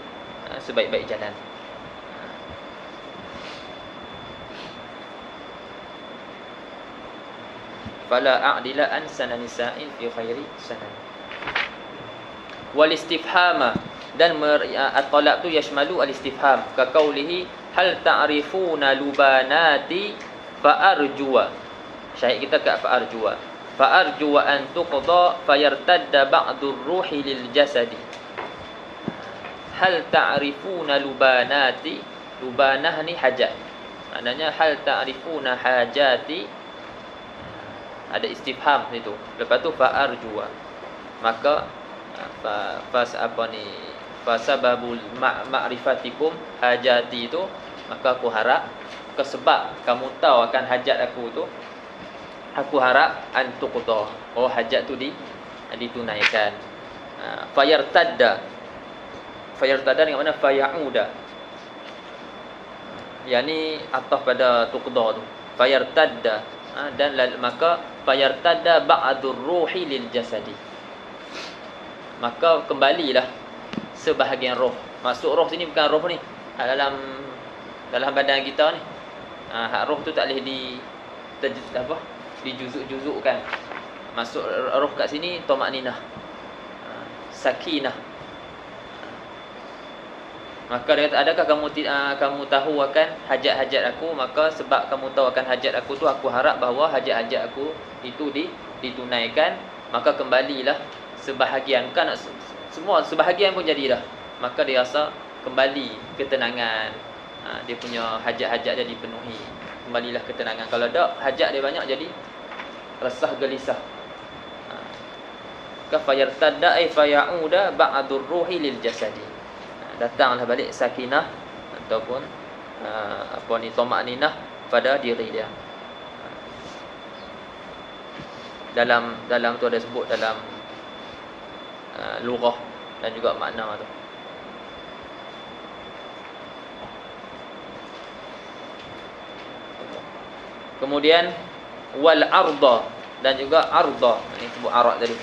jalan. Fala a'dila an sanani sa'in fi khairi sanan. Wal istifhama, dan at-talab tu yashmalu al-istifham. Ka qaulihi hal ta'rifuna lubanati fa arjuwa. Syahid kita kat fa arjuwa. Fa arjuwa an tuqda fayartadda ba'dur ruhi lil jasadi. Hal ta'rifuna lubanati, lubanah ni hajat. Maknanya hal ta'rifuna hajati, ada istifham itu. Lepas tu fa arjuwa, maka fasababul ma'rifatikum hajati itu, maka aku harap, sebab kamu tahu akan hajat aku tu, aku harap antuqda, hajat tu ditunaikan. Fayartadda dengan mana fayauda, yakni ataf pada tuqda tu, fayartadda, dan maka fayartadda ba'dur ruhi lil jasadi, maka kembalilah sebahagian roh. Maksud roh sini bukan roh ni dalam badan kita ni. Hak roh tu tak boleh dijuzuk-juzukkan. Maksud roh kat sini tumakninah, sakinah. Maka dia kata, adakah kamu tahu akan hajat-hajat aku? Maka sebab kamu tahu akan hajat aku tu, aku harap bahawa hajat-hajat aku itu ditunaikan. Maka kembalilah sebahagian, kan semua sebahagian pun jadilah. Maka dia rasa kembali ketenangan, dia punya hajat-hajat dia dipenuhi, kembalilah ketenangan. Kalau tak, hajat dia banyak jadi resah gelisah. ka fayartadda ay fayauda ba'dur ruhi lil jasadi. Datanglah balik sakinah ataupun tamakninah pada diri dia. Dalam tu ada sebut dalam lughah dan juga makna tu. Kemudian wal arda, dan juga arda, ini sebut arak tadi.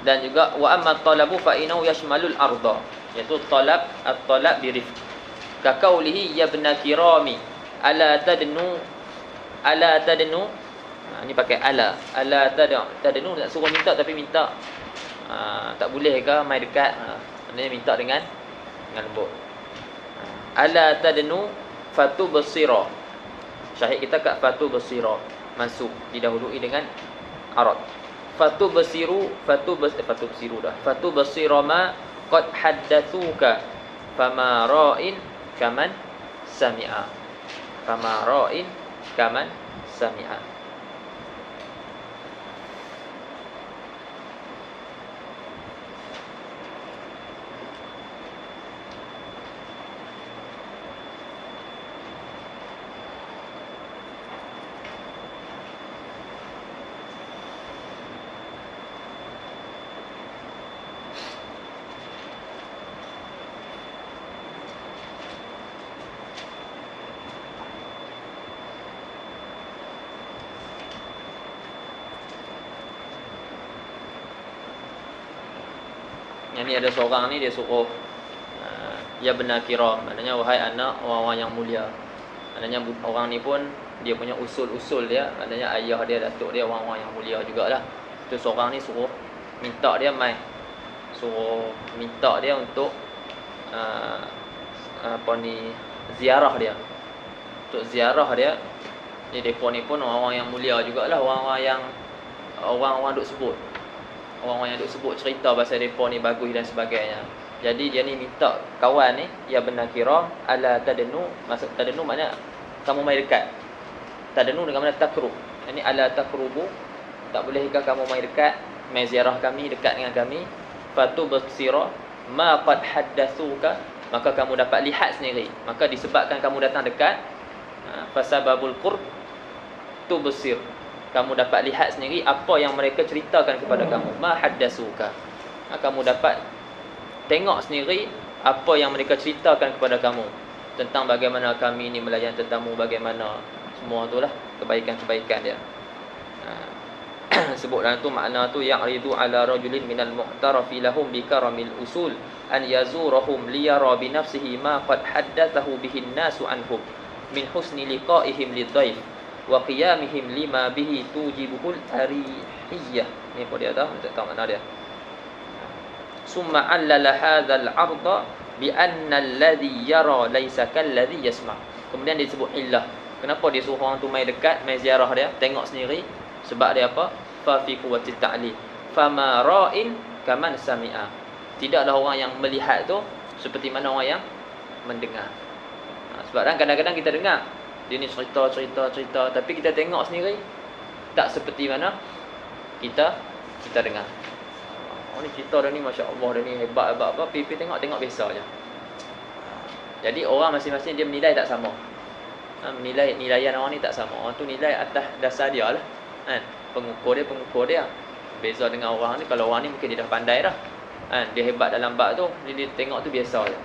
Dan juga wa amma talabu fa innahu yashmalul arda, iaitu talab, at-talab bi rifq. Ka qaulihi ya ibna kirami ala tadnu ini pakai ala tadnu, nak suruh minta tapi minta tak boleh ke mai dekat, maknanya minta dengan lembut. Ala tadnu fatubsira, syahid kita kat fatubsira, mansub didahului dengan arad. Fatubsiru ma qad haddatsuka fama ra'in kaman sami'a. Yang ni ada seorang ni dia suruh ya benar kiram, maknanya wahai anak orang-orang yang mulia. Maknanya orang ni pun dia punya usul-usul dia, maknanya ayah dia, datuk dia orang-orang yang mulia jugalah. Tu seorang ni suruh minta dia untuk ziarah dia. Untuk ziarah dia. Ni depa ni pun orang-orang yang mulia jugalah, orang-orang duk sebut. Orang-orang yang duk sebut cerita pasal depa ni bagus dan sebagainya. Jadi dia ni minta kawan ni ya benar kiram ala tadnu, maksud tadnu makna kamu mai dekat. Tadnu dengan makna takrub. Ini ala takrubu, tak bolehkah kamu mai dekat, mai ziarah kami, dekat dengan kami. Fatu basira ma qad haddatsuka, maka kamu dapat lihat sendiri. Maka disebabkan kamu datang dekat, fasababul qurb tubsir, kamu dapat lihat sendiri apa yang mereka ceritakan kepada kamu. Ma haddatsuka, kamu dapat tengok sendiri apa yang mereka ceritakan kepada kamu tentang bagaimana kami ni melayan tetamu, bagaimana semua itulah kebaikan-kebaikan dia. Sebut dalam tu makna tu ya'ridu ala rajulin minal mu'tarafi lahum bi karamil usul an yazurahum liyara bi nafsihi ma qad haddathahu bihin nasu anhum min husni liqa'ihim lidhaif wa qiyamihim lima bihi tujibuhul arihiyah. Ni apa dia tahu? Tak tahu makna dia. Summa allala hadzal 'arda bi anna alladhi yara laysa kalladhi yasma'. Kemudian dia sebut illah. Kenapa dia suruh orang tu mai dekat, mai ziarah dia, tengok sendiri? Sebab dia apa? Fa fi quwwati ta'lil. Fama ra'in kaman sami'a. Tidaklah orang yang melihat tu seperti mana orang yang mendengar. Sebab kadang-kadang kita dengar dia ni cerita, tapi kita tengok sendiri tak seperti mana kita dengar. Oh ni cerita dia ni masya-Allah, dia ni hebat apa, pipi tengok biasa aja. Jadi orang masing-masing dia menilai tak sama. Nilaian orang ni tak sama. Orang tu nilai atas dasar dia lah. Kan? Pengukur dia. Beza dengan orang ni, kalau orang ni mungkin dia dah pandai dah. Kan? Dia hebat dalam bab tu, dia tengok tu biasa aja.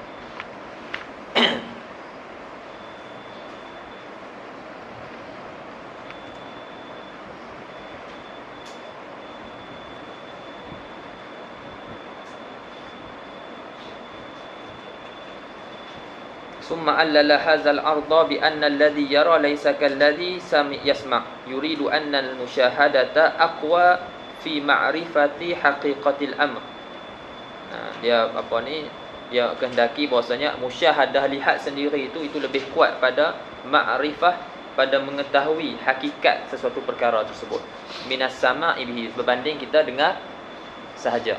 Summa allala hadzal arda bi anna alladhi yara laysa kalladhi yasma', yuridu anna al-musyahadata aqwa fi ma'rifati haqiqatil amr. Dia dia kehendaki bahwasanya musyahadah, lihat sendiri itu lebih kuat pada ma'rifah, pada mengetahui hakikat sesuatu perkara tersebut. Minas sama'i bihi, berbanding kita dengar sahaja.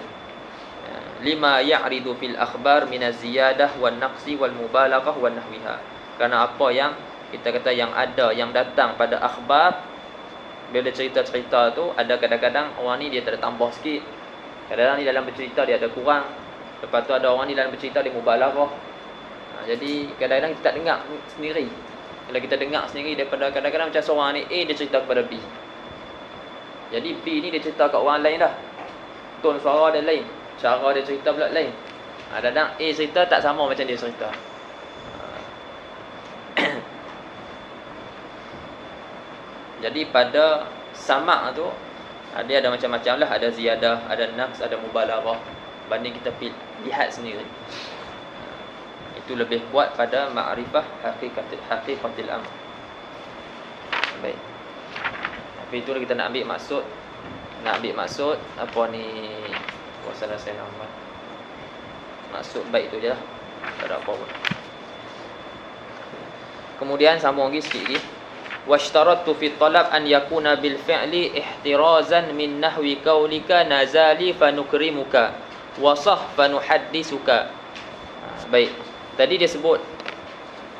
Lima ya'ridu fil akhbar minaz ziyadah wan naqsi wal mubalaghah wan nahwiha. Karena apa yang kita kata yang ada, yang datang pada akhbar bila cerita-cerita tu ada kadang-kadang orang ni dia tak ada tambah sikit. Kadang-kadang ni dalam bercerita dia ada kurang. Lepas tu ada orang ni dalam bercerita dia mubalaghah. Jadi kadang-kadang kita tak dengar sendiri. Kalau kita dengar sendiri daripada kadang-kadang macam seorang ni A dia cerita kepada B. Jadi B ni dia cerita kat orang lain dah. Tone suara dia lain, cara dia cerita pula lain. Kadang-kadang A cerita tak sama macam dia cerita. Jadi pada sama' tu dia ada macam-macam lah. Ada ziyadah, ada naqs, ada mubalaghah. Banding kita lihat sendiri. Itu lebih kuat pada ma'rifah haqiqatil amr. Baik. Tapi itu kita nak ambil maksud. Apa ni? Wassalam saya nama. Maksud baik tu je lah. Tak ada apa pun. Kemudian sambung lagi sikit lagi. Washtarattu fi talab an yakuna bil fi'li ihtirazan min nahwi qaulika nazali fanukrimuka wasah fanuhaddisuka. Baik. Tadi dia sebut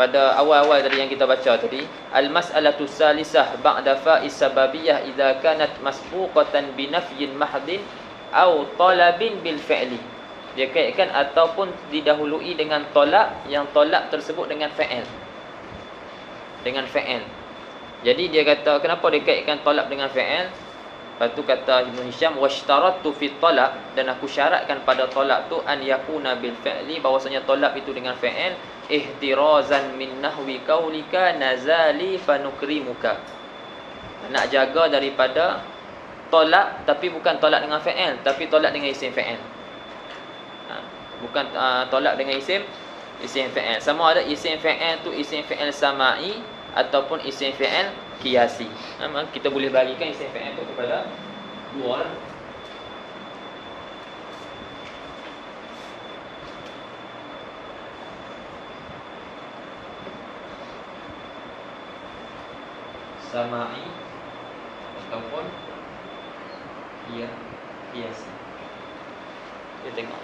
pada awal-awal tadi yang kita baca tadi, al-mas'alatu salisah ba'da fa'is sababiyah idza kanat masbuqatan bi nafyin mahdin aw talabin bil fi'li. Dia kaitkan ataupun didahului dengan tolak, yang tolak tersebut dengan fa'il. Dengan fa'il. Jadi dia kata kenapa dia kaitkan tolak dengan fa'il? Lepas tu kata Ibn Hisham, washtarattu fi talab, dan aku syaratkan pada tolak tu an yakuna bil fi'li, bahwasanya tolak itu dengan fa'il, ihtirazan min nahwi qaulika nazali fanukrimuka. Nak jaga daripada tolak, tapi bukan tolak dengan fa'il, tapi tolak dengan isim fa'il. Bukan tolak dengan isim fa'il. Sama ada isim fa'il tu isim fa'il sama'i ataupun isim fa'il qiyasi. Kita boleh bagikan isim fa'il tu kepada dua lah. Sama'i ataupun qiyasi. Kita tengok.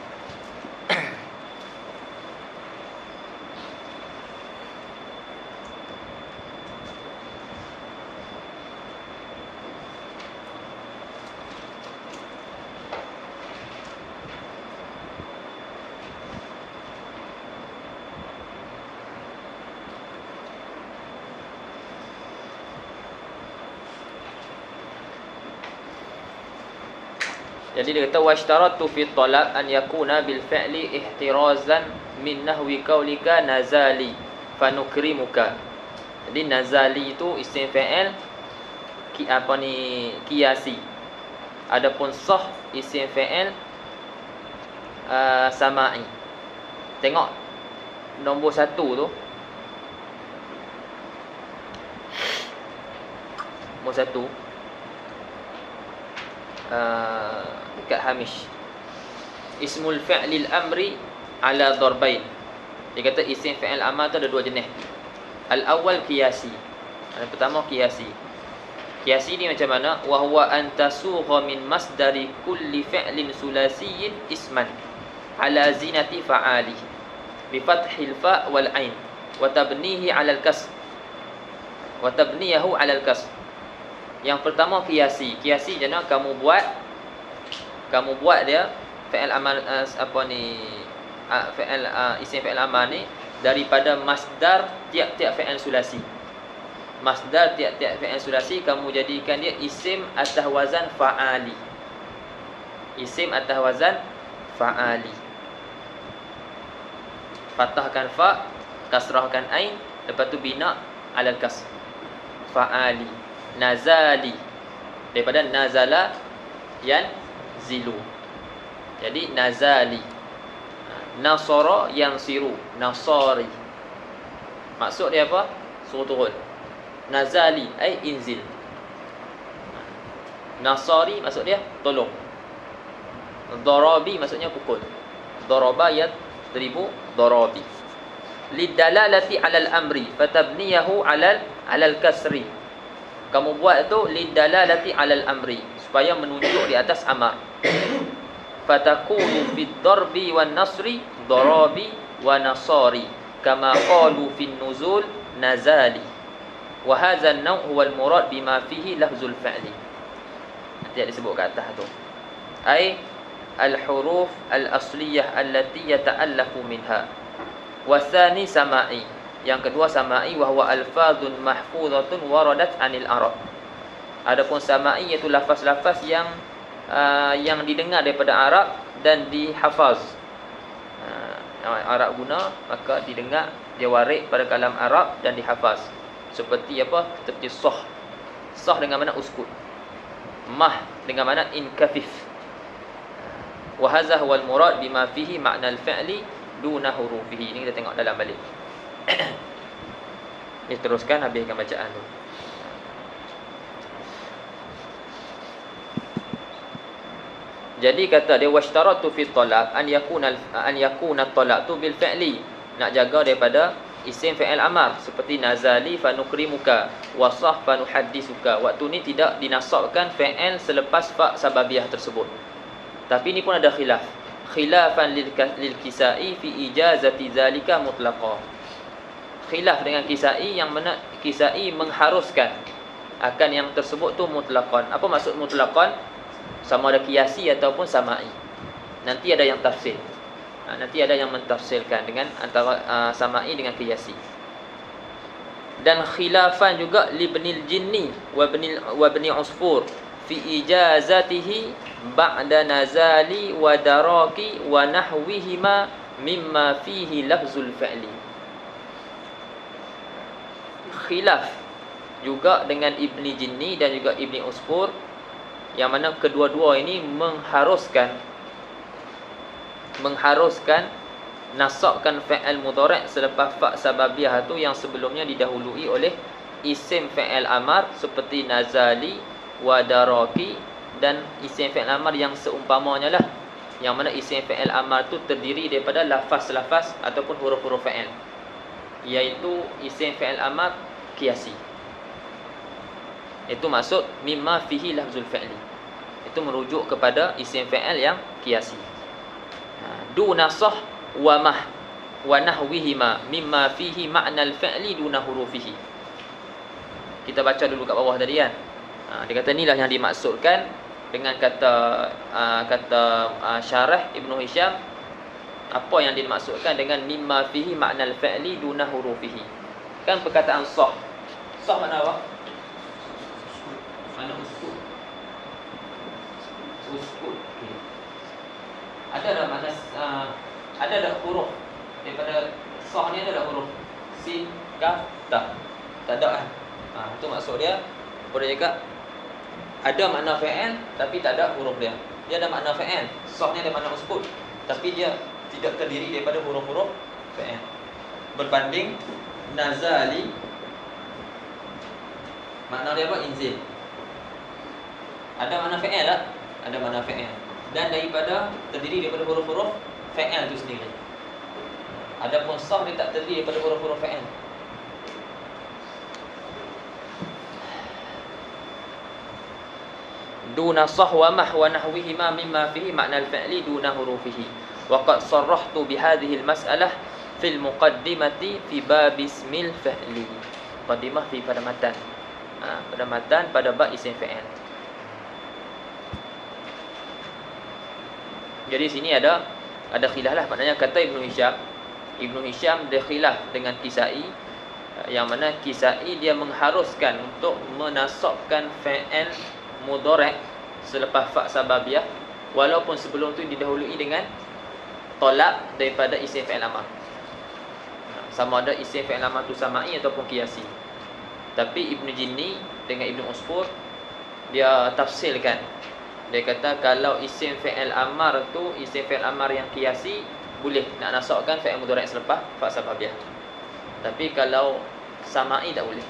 Jadi dia kata washtaratu fi talab an yakuna bil fi'li ihtirazan min nahwi qaulika nazali fanukrimuka. Jadi nazali itu isim fa'il qiyasi. Adapun sah isim fa'il sama'i. Tengok nombor 1 tu. Nombor 1 dekat hamish, ismul fi'lil amri ala darbain. Dia kata isim fi'il amar tu ada dua jenis. Al-awwal qiyasi. Yang pertama qiyasi. Qiyasi ni macam mana? Wa huwa an tasugha min masdari kulli fi'lin sulasiyyin isman ala zinati fa'ali bi fathil fa' wal ain wa tabnihi ala al-kasr wa tabniyahu ala al-kasr. Yang pertama qiyasi. Qiyasi jana kamu buat dia fi'il amal isim fi'il amal ni daripada masdar tiap-tiap fi'il sulasi. Masdar tiap-tiap fi'il sulasi kamu jadikan dia isim atas wazan fa'ali. Isim atas wazan fa'ali. Fathahkan fa, kasrahkan ain, lepas tu bina alal kasr. Fa'ali. Nazali, daripada nazala yanzilu. Jadi nazali. Nasara yansiru, nasari. Maksud dia apa? Suruh turun. Nazali ai inzil. Nasari maksud dia tolong. Darabi maksudnya pukul. Daraba yadribu darabi. Lidalalati 'alal amri fatabniyahu 'alal kasri. Kamu buat tu lidalalati 'alal amri, supaya menunjuk di atas amar. Fatakunu bid darbi wan nasri darabi wa nasari kama qalu fin nuzul nazali. Wa hadzal naw' huwa al-murad bima fihi lafzul fi'li. Nanti ada disebut kat atas tu. Ai al-huruf al-asliyah allati yata'allafu minha. Wa tsani sama'i. Yang kedua sama'i wa huwa alfazun mahfuzatun waradat 'anil Arab. Adapun sama'i iaitu lafaz-lafaz yang didengar daripada Arab dan dihafaz. Arab guna, maka didengar, dia warid pada kalam Arab dan dihafaz. Seperti apa? Seperti sah. Sah dengan mana uskut. Mah dengan mana inkafif. Wa hadza huwal murad bima fihi ma'nal fi'li duna hurufihi. Ini kita tengok dalam balik. Kita teruskan habiskan bacaan tu. Jadi kata dia washtaratu fi talaq an yakuna talaq tu bil fi'li. Nak jaga daripada isim fi'il amar seperti nazali fa nukrimuka wa sah fa nuhaddisuka. Waktu ni tidak dinasabkan fi'il selepas fa sababiyah tersebut. Tapi ni pun ada khilaf. Khilafan lil Kisai fi ijazati zalika mutlaqa. Khilaf dengan Kisai yang mana Kisai mengharuskan akan yang tersebut tu mutlaqan. Apa maksud mutlaqan? Sama ada qiyasi ataupun sama'i. Nanti ada yang tafsir. Nanti ada yang mentafsirkan dengan antara sama'i dengan qiyasi. Dan khilafan juga libnil jinni wa ibni usfur fi ijazatihi ba'da nazali wa daraki wa nahwihima mimma fihi lafzul fi'li. Khilaf juga dengan ibni jinni dan juga ibni usfur, yang mana kedua-dua ini mengharuskan nasabkan fi'il mudhari' selepas fa sababiyah tu yang sebelumnya didahului oleh isim fi'il amar seperti nazali wa daraki, dan isim fi'il amar yang seumpamanya lah, yang mana isim fi'il amar tu terdiri daripada lafaz-lafaz ataupun huruf-huruf fi'il, iaitu isim fi'il amar qiyasi. Itu maksud mimma fihi lafzul fi'li. Itu merujuk kepada isim fi'il yang qiyasi. Duna sah wa mah wa nahwihima mimma fihi ma'nal fi'li duna hurufihi. Kita baca dulu kat bawah tadi kan. Dia kata inilah yang dimaksudkan dengan kata syarah Ibnu Hisham. Apa yang dimaksudkan dengan mimma fihi ma'nal fi'li duna hurufihi? Kan perkataan sah. Sah makna apa? Mana uskut? Uskut. Okay. Ada huruf daripada sah ni, ada huruf sin, kaf, ta. Tak ada kan? Itu maksud dia. Boleh juga ada makna fa'il tapi tak ada huruf dia. Dia ada makna fa'il. Sah ni ada makna uskut, tapi dia tidak terdiri daripada huruf-huruf fa'il. Berbanding nazali, makna dia apa? Inzil. Ada makna fa'il tak? Ada makna fa'il. Dan terdiri daripada huruf-huruf fa'il itu sendiri. Adapun sah dia tak terdiri daripada huruf-huruf fa'il. Duna sah wa mah wa nahwihima mimma fihi ma'na al-fi'li duna hurufihi. Wa qad sarrahtu bihadhihi al-mas'alah fil muqaddimati fi bab ismil fi'li. Muqaddimah fi pada matan. Pada matan pada bab isim fi'il. Jadi sini ada khilaf lah. Maknanya kata Ibnu Hisham dia khilaf dengan Kisai, yang mana Kisai dia mengharuskan untuk menasabkan fi'il mudhari' selepas fa sababiyah, walaupun sebelum tu didahului dengan tolak daripada isim fi'il amar. Sama ada isim fi'il amar tu sama'i ataupun qiyasi. Tapi Ibnu Jinni dengan Ibnu Usfur dia tafsirkan. Dia kata kalau isim fi'il amar tu isim fi'il amar yang qiyasi, boleh nak nasabkan fi'il mudhari' selepas fa sababiyah. Tapi kalau sama'i tak boleh.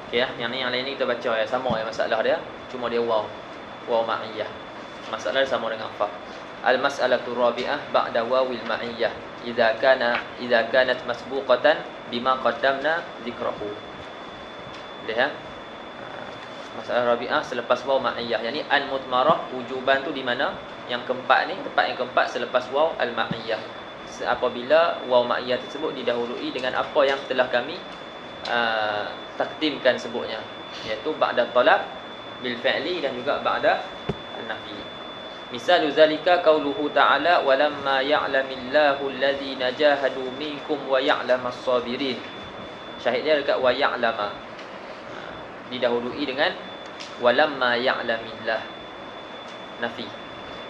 Okey ya, yang lain ni kita baca ya, sama ya masalah dia, cuma dia waw ma'iyah. Masalah dia sama dengan fa. Al-mas'alatu rabi'ah ba'da wawil ma'iyah idza kanat masbuqatan bima qaddamna dzikrahu. Lihat ya. Masalah rabi'ah selepas waw ma'iyah. Yani al-mutmarah wujuban tu di mana? Yang keempat ni, tempat yang keempat selepas waw al-ma'iyah. Apabila waw ma'iyah tersebut didahului dengan apa yang telah kami takdimkan sebutnya, iaitu ba'da talab bil fi'li dan juga ba'da an-nafi. Misalu zalika qauluhu ta'ala walamma ya'lamillahu alladhina jahadu minkum wa ya'lamas sabirin. Syahid dia dekat wa ya'lama, didahului dengan walamma ya'lamillah, nafi.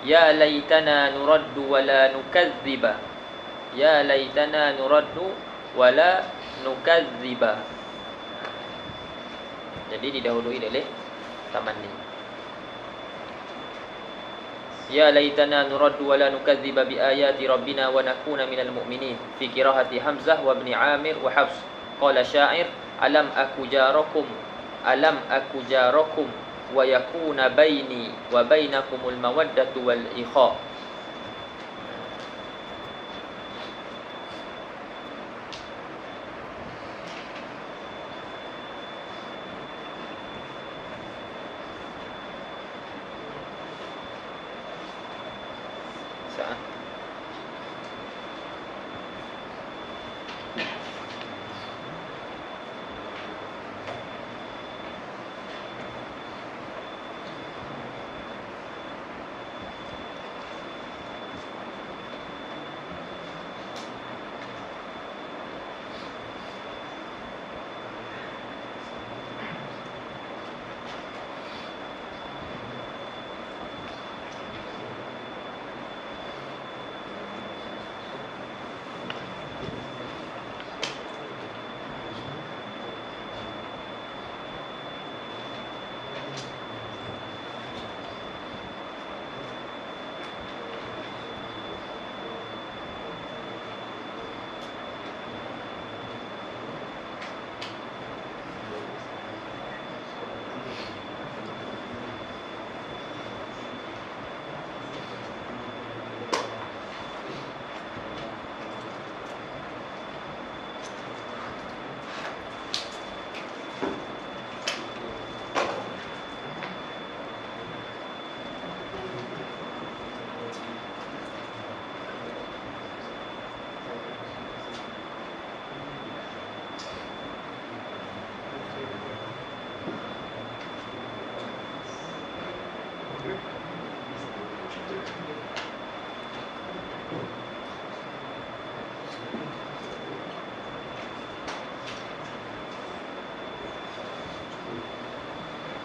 Ya laitana nuraddu wa la nukadziba. Ya laitana nuraddu wa la nukadziba. Jadi didahului oleh tamanni. Ya laitana nuraddu wa la nukadziba bi ayati rabbina wa nakuna minal mu'minin. Fi qiraati Hamzah wa Ibn Amir wa Hafs. Qala syair alam aku jarakum wa yakuna baini wa bainakumul mawaddatu wal ikha.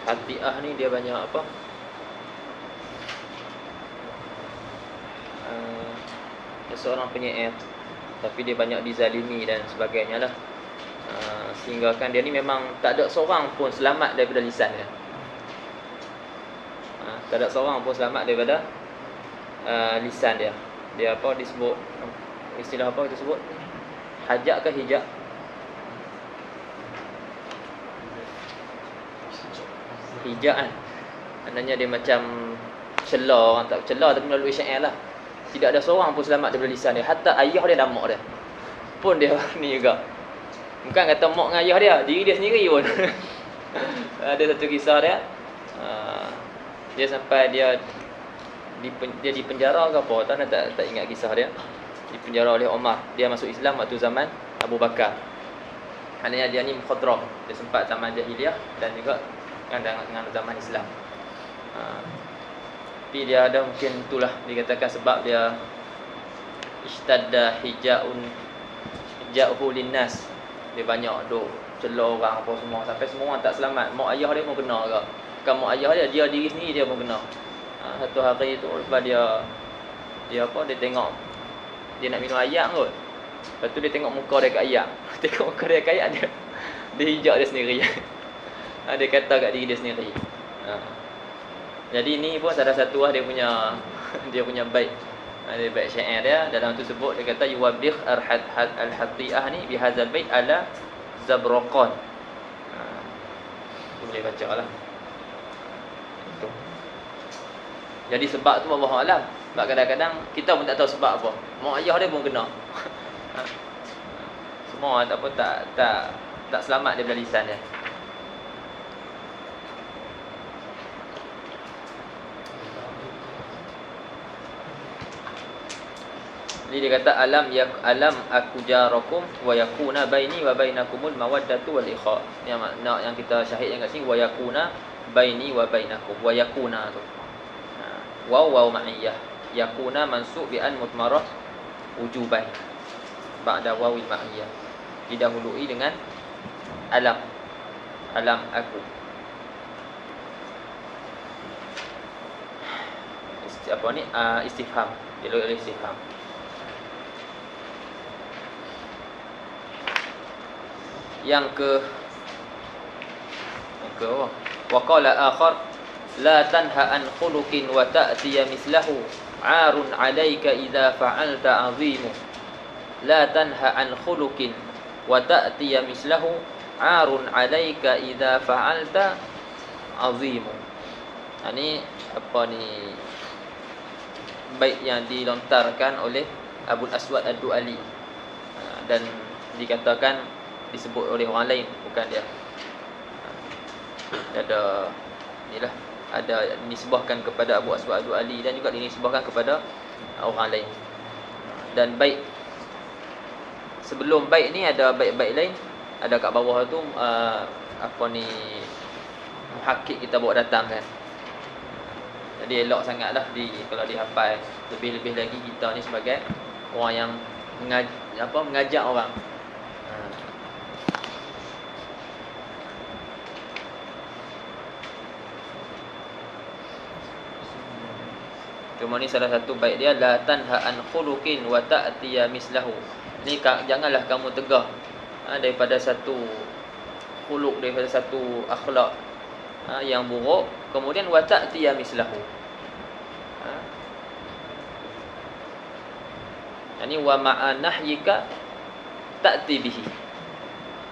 Hatiah ni dia banyak apa? Dia seorang penyair, tapi dia banyak dizalimi dan sebagainya lah. Sehingga kan dia ni memang tak ada seorang pun selamat daripada lisan dia. Tak ada seorang pun selamat daripada lisan dia. Dia apa disebut, istilah apa kita sebut? Hajak ke hijab? Hijab kan. Maknanya dia macam celah orang, tak celah tapi melalui syair lah. Tidak ada seorang pun selamat daripada lisan dia. Hatta ayah dia dan mak dia pun dia ni juga. Bukan kata mak dengan ayah dia, diri dia sendiri pun. Ada satu kisah dia, dia sampai dia di penjara ke apa, tak ingat kisah dia. Dipenjara oleh Omar. Dia masuk Islam waktu zaman Abu Bakar. Maknanya dia ni mukhadram. Dia sempat zaman jahiliah dan juga dengan zaman Islam. Tapi dia ada mungkin itulah dikatakan sebab dia ishtadda hija'uhu linnas. Dia banyak duk celah orang apa semua sampai semua orang tak selamat. Mak ayah dia pun kena juga. Bukan mak ayah dia diri sendiri dia pun kena. Satu hari tu lepas dia apa, dia tengok dia nak minum air kot. Lepas tu dia tengok muka dia kat air. Tengok muka dia kat air, dia hijak dia sendiri. Dia kata kat diri dia sendiri. Jadi ni pun salah satu dia punya bait. Dia bait syair dia dalam tu sebut, dia kata yuwabbih al-hati'ah ni bihadzal bait ala zabraqan. boleh baca lah. Itu. Jadi sebab tu wallahu alam. Sebab kadang-kadang kita pun tak tahu sebab apa. Mak ayah dia pun kena. Semua tak apa tak selamat daripada lisan dia. Jadi dia kata alam aku jarakum wa yakuna baini wa bainakumul mawaddatu wal ikha. Yang makna yang kita syahidkan kat sini wa yakuna baini wa bainakum. Wa yakuna tu. Waw ma'iyah. Yakuna mansub bi an mutmarah wujuban. Ba'da wawil ma'iyah. Didahului dengan alam. Alam aku. Apa ni? Istifham. Dilalui oleh istifham. Yang ke apa? Wa qala akhar la tanha an khuluqin wa ta'tiya mislahu 'arun 'alaika idza fa'alta 'azimu. La tanha an khuluqin wa ta'tiya mislahu 'arun 'alaika idza fa'alta 'azimu. Ini apa ni? Bait yang dilontarkan oleh Abul Aswad Ad-Du'ali. Dan dikatakan disebut oleh orang lain, bukan dia. Ada inilah, ada dinisbahkan kepada Abu Aswad Ad-Du'ali dan juga dinisbahkan kepada orang lain. Dan bait sebelum bait ni ada bait-bait lain, ada kat bawah tu apa ni, muhakkik kita bawa datang kan. Jadi elok sangatlah kalau dihafal. Lebih-lebih lagi kita ni sebagai orang yang mengajak orang. Cuma ni salah satu bait dia, la tanha an khuluqin wa ta'tiya mislahu. Ni janganlah kamu tegah daripada satu khuluq, daripada satu akhlak yang buruk, kemudian wa ta'tiya mislahu. Yani wa ma'a nahyika ta'ti bihi.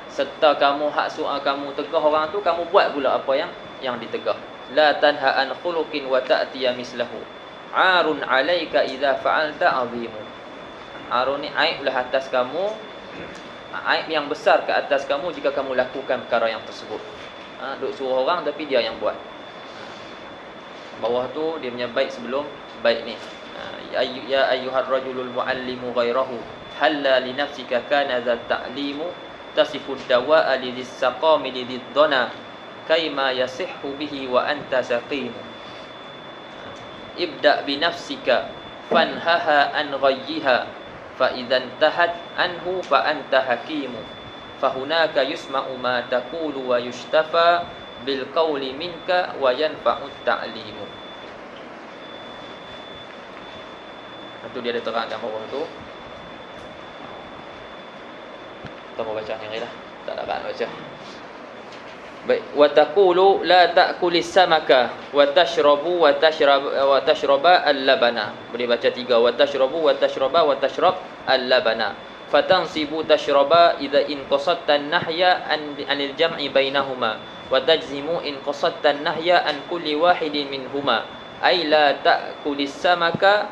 Serta kamu hak soal kamu tegah orang tu, kamu buat pula apa yang ditegah. La tanha an khuluqin wa ta'tiya mislahu. 'Arun 'alaika idza fa'alta 'azimu. Arun ni aib lah atas kamu, aib yang besar ke atas kamu jika kamu lakukan perkara yang tersebut. Duk suruh orang tapi dia yang buat. Bawah tu dia punya bait sebelum bait ni. Ya ayyuhar rajulul muallimu ghairahu halla li nafsika kana za ta'limu tasifu dawa'a lidhis saqami lidhid dana kaima yasihhu bihi wa anta saqimu. Ibda' bi nafsika fanhaha an ghayyiha fa idzan tahat anhu fa anta hakimu fa hunaka yusma'u ma taqulu wa yushtafa bil qawli minka wa yanfa'u ta'limu. Itu dia ada terangkan bawah tu. Kita mau baca yang ni lah, tak dapat baca. Baik, wa taqulu la ta'kulis samaka wa tashrabu wa tashraba al-labana. Boleh baca tiga, wa tashrabu wa tashraba wa tashrab al-labana. Fatansibu tashraba idza in qasadta an-nahya anil jam'i bainahuma wa tajzimu in qasadta an-nahya an kulli wahidin minhuma. Ay la ta'kulis samaka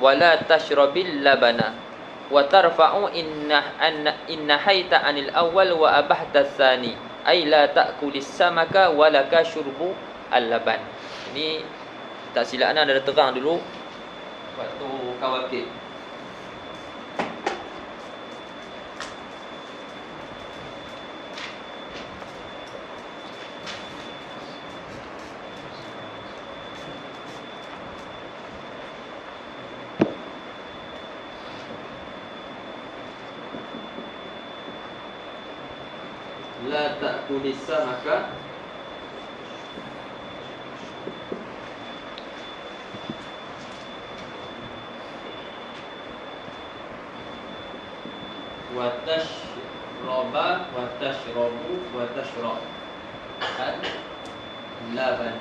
wa la tashrabil labana. Wa tarfa'u inna haita anil awal wa abahta tsani ay la ta'kulis samaka wa laka syurbu al-laban. Ini tak silap ana ada terang dulu waktu kawakib. La ta'kulis samaka wa tashraba wa tashrabu wa tashrab al-laban.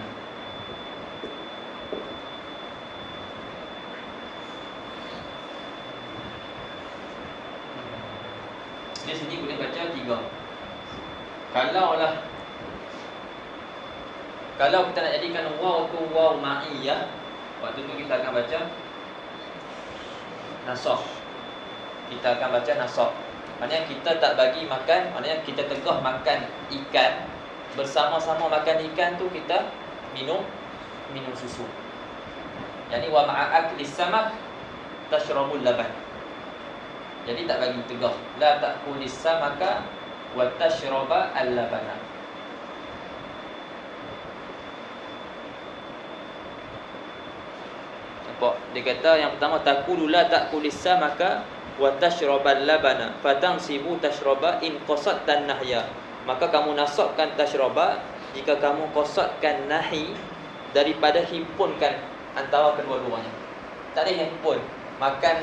Di sini boleh baca tiga. Kalaulah Kalau kita nak jadikan waw tu waw ma'iyah, waktu tu kita akan baca nasab. Kita akan baca nasab. Maknanya kita tak bagi makan, maknanya kita tegah makan ikan, bersama-sama makan ikan tu kita minum susu. Yani wa ma'akli samak tashrabul laban. Jadi tak bagi tegah. La ta'kulis samaka wa tashraba al-labana. Nampak? Dia kata yang pertama taqulu la ta'kulis samaka wa tashrabal labana fatansibu tashraba in qasadtan nahya. Maka kamu nasabkan tashraba jika kamu qasadkan nahi daripada himpunkan antara kedua-duanya. Tak ada himpun. Makan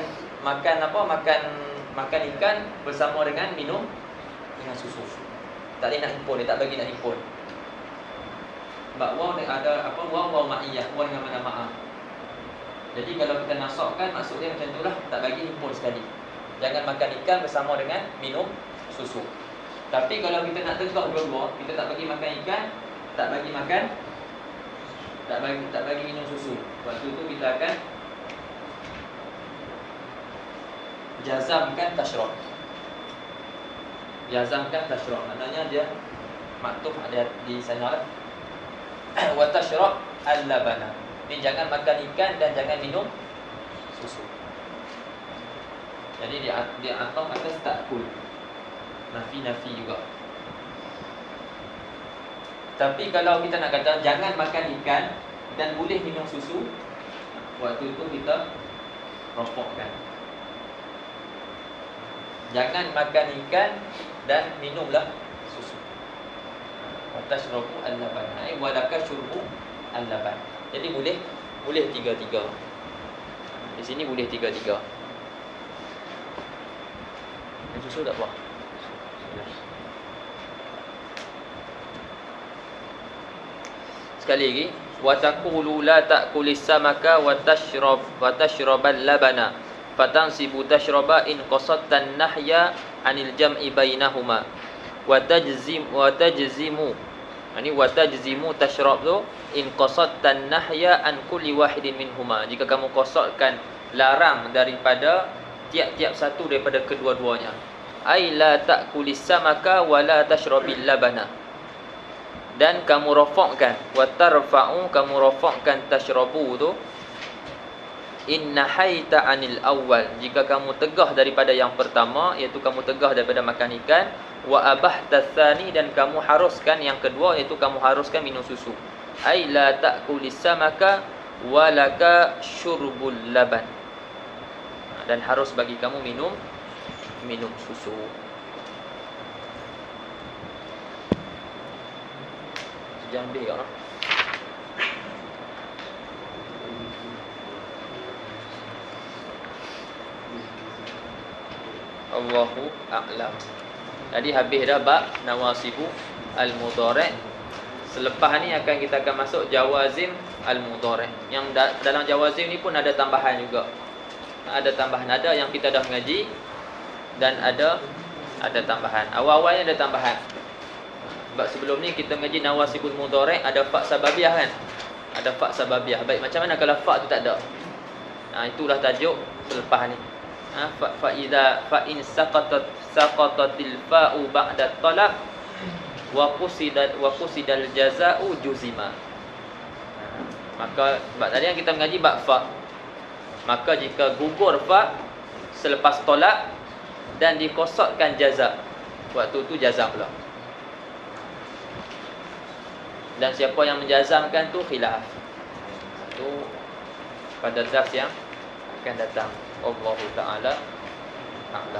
ikan bersama dengan minum dengan susu. Tak ada nak himpun, dia tak bagi nak himpun. Sebab waw ni ada apa, waw ma'iyah, waw dengan mana ma'ah. Jadi kalau kita nasabkan, maksud dia macam itulah, tak bagi himpun sekali. Jangan makan ikan bersama dengan minum susu. Tapi kalau kita nak tegah dua-dua, kita tak bagi makan ikan, tak bagi minum susu. Waktu itu kita akan jazamkan tashrab. Jazamkan tashrab. Maknanya dia maktub ada di sana lah. Wa tashrab al-labana. Ni jangan makan ikan dan jangan minum susu. Jadi dia atau atas ta'kul. Nafi juga. Tapi kalau kita nak kata jangan makan ikan dan boleh minum susu, waktu itu kita ropokkan. Jangan makan ikan dan minumlah susu. Tashrabu al-laban. Ai walaka syurbu al-laban. Jadi boleh tiga-tiga. Di sini boleh tiga-tiga. Susu tak apa. Sekali lagi, wa taqulu la ta'kulis samaka wa tashrabal labana fatansibu tashraba in qasadtan nahya anil jam'i bainahuma wa tajzimu yani wa tajzimu tashrab tu in qasadtan nahya an kulli wahidin minhuma. Jika kamu qasadkan larang daripada tiap-tiap satu daripada kedua-duanya, ai la ta'kulis samaka wa la tashrabil labana. Dan kamu rafa'kan, wa tarfa'u, kamu rafa'kan tashrabu tu, in nahaita anil awwal, jika kamu tegah daripada yang pertama, iaitu kamu tegah daripada makan ikan, wa abahta tsani, dan kamu haruskan yang kedua, iaitu kamu haruskan minum susu. Ai la ta'kulis samaka wa laka syurbul laban. Dan harus bagi kamu minum susu. Jangan ambil kau. Allahu a'lam. Jadi habis dah bab nawasibu al-mudhari'. Selepas ni kita akan masuk jawazim al-mudhari'. Yang dalam jawazim ni pun ada tambahan juga. Ada tambahan, ada yang kita dah mengaji dan ada tambahan. Awal-awalnya ada tambahan. Sebab sebelum ni kita mengaji nawasibul mudhari', ada fa sababiah kan? Ada fa sababiah. Baik, macam mana kalau fa tu tak ada? Itulah tajuk selepas ni. Fa in saqatatil fa'u ba'da talab wa qusidal jazaa'u juzima. Maka sebab tadi yang kita mengaji bab fa. Maka jika gugur fa selepas tolak dan dikosotkan jaza, waktu tu jazam pula. Dan siapa yang menjazamkan tu khilaf. Itu pada dars yang akan datang. Allahu ta'ala a'lam.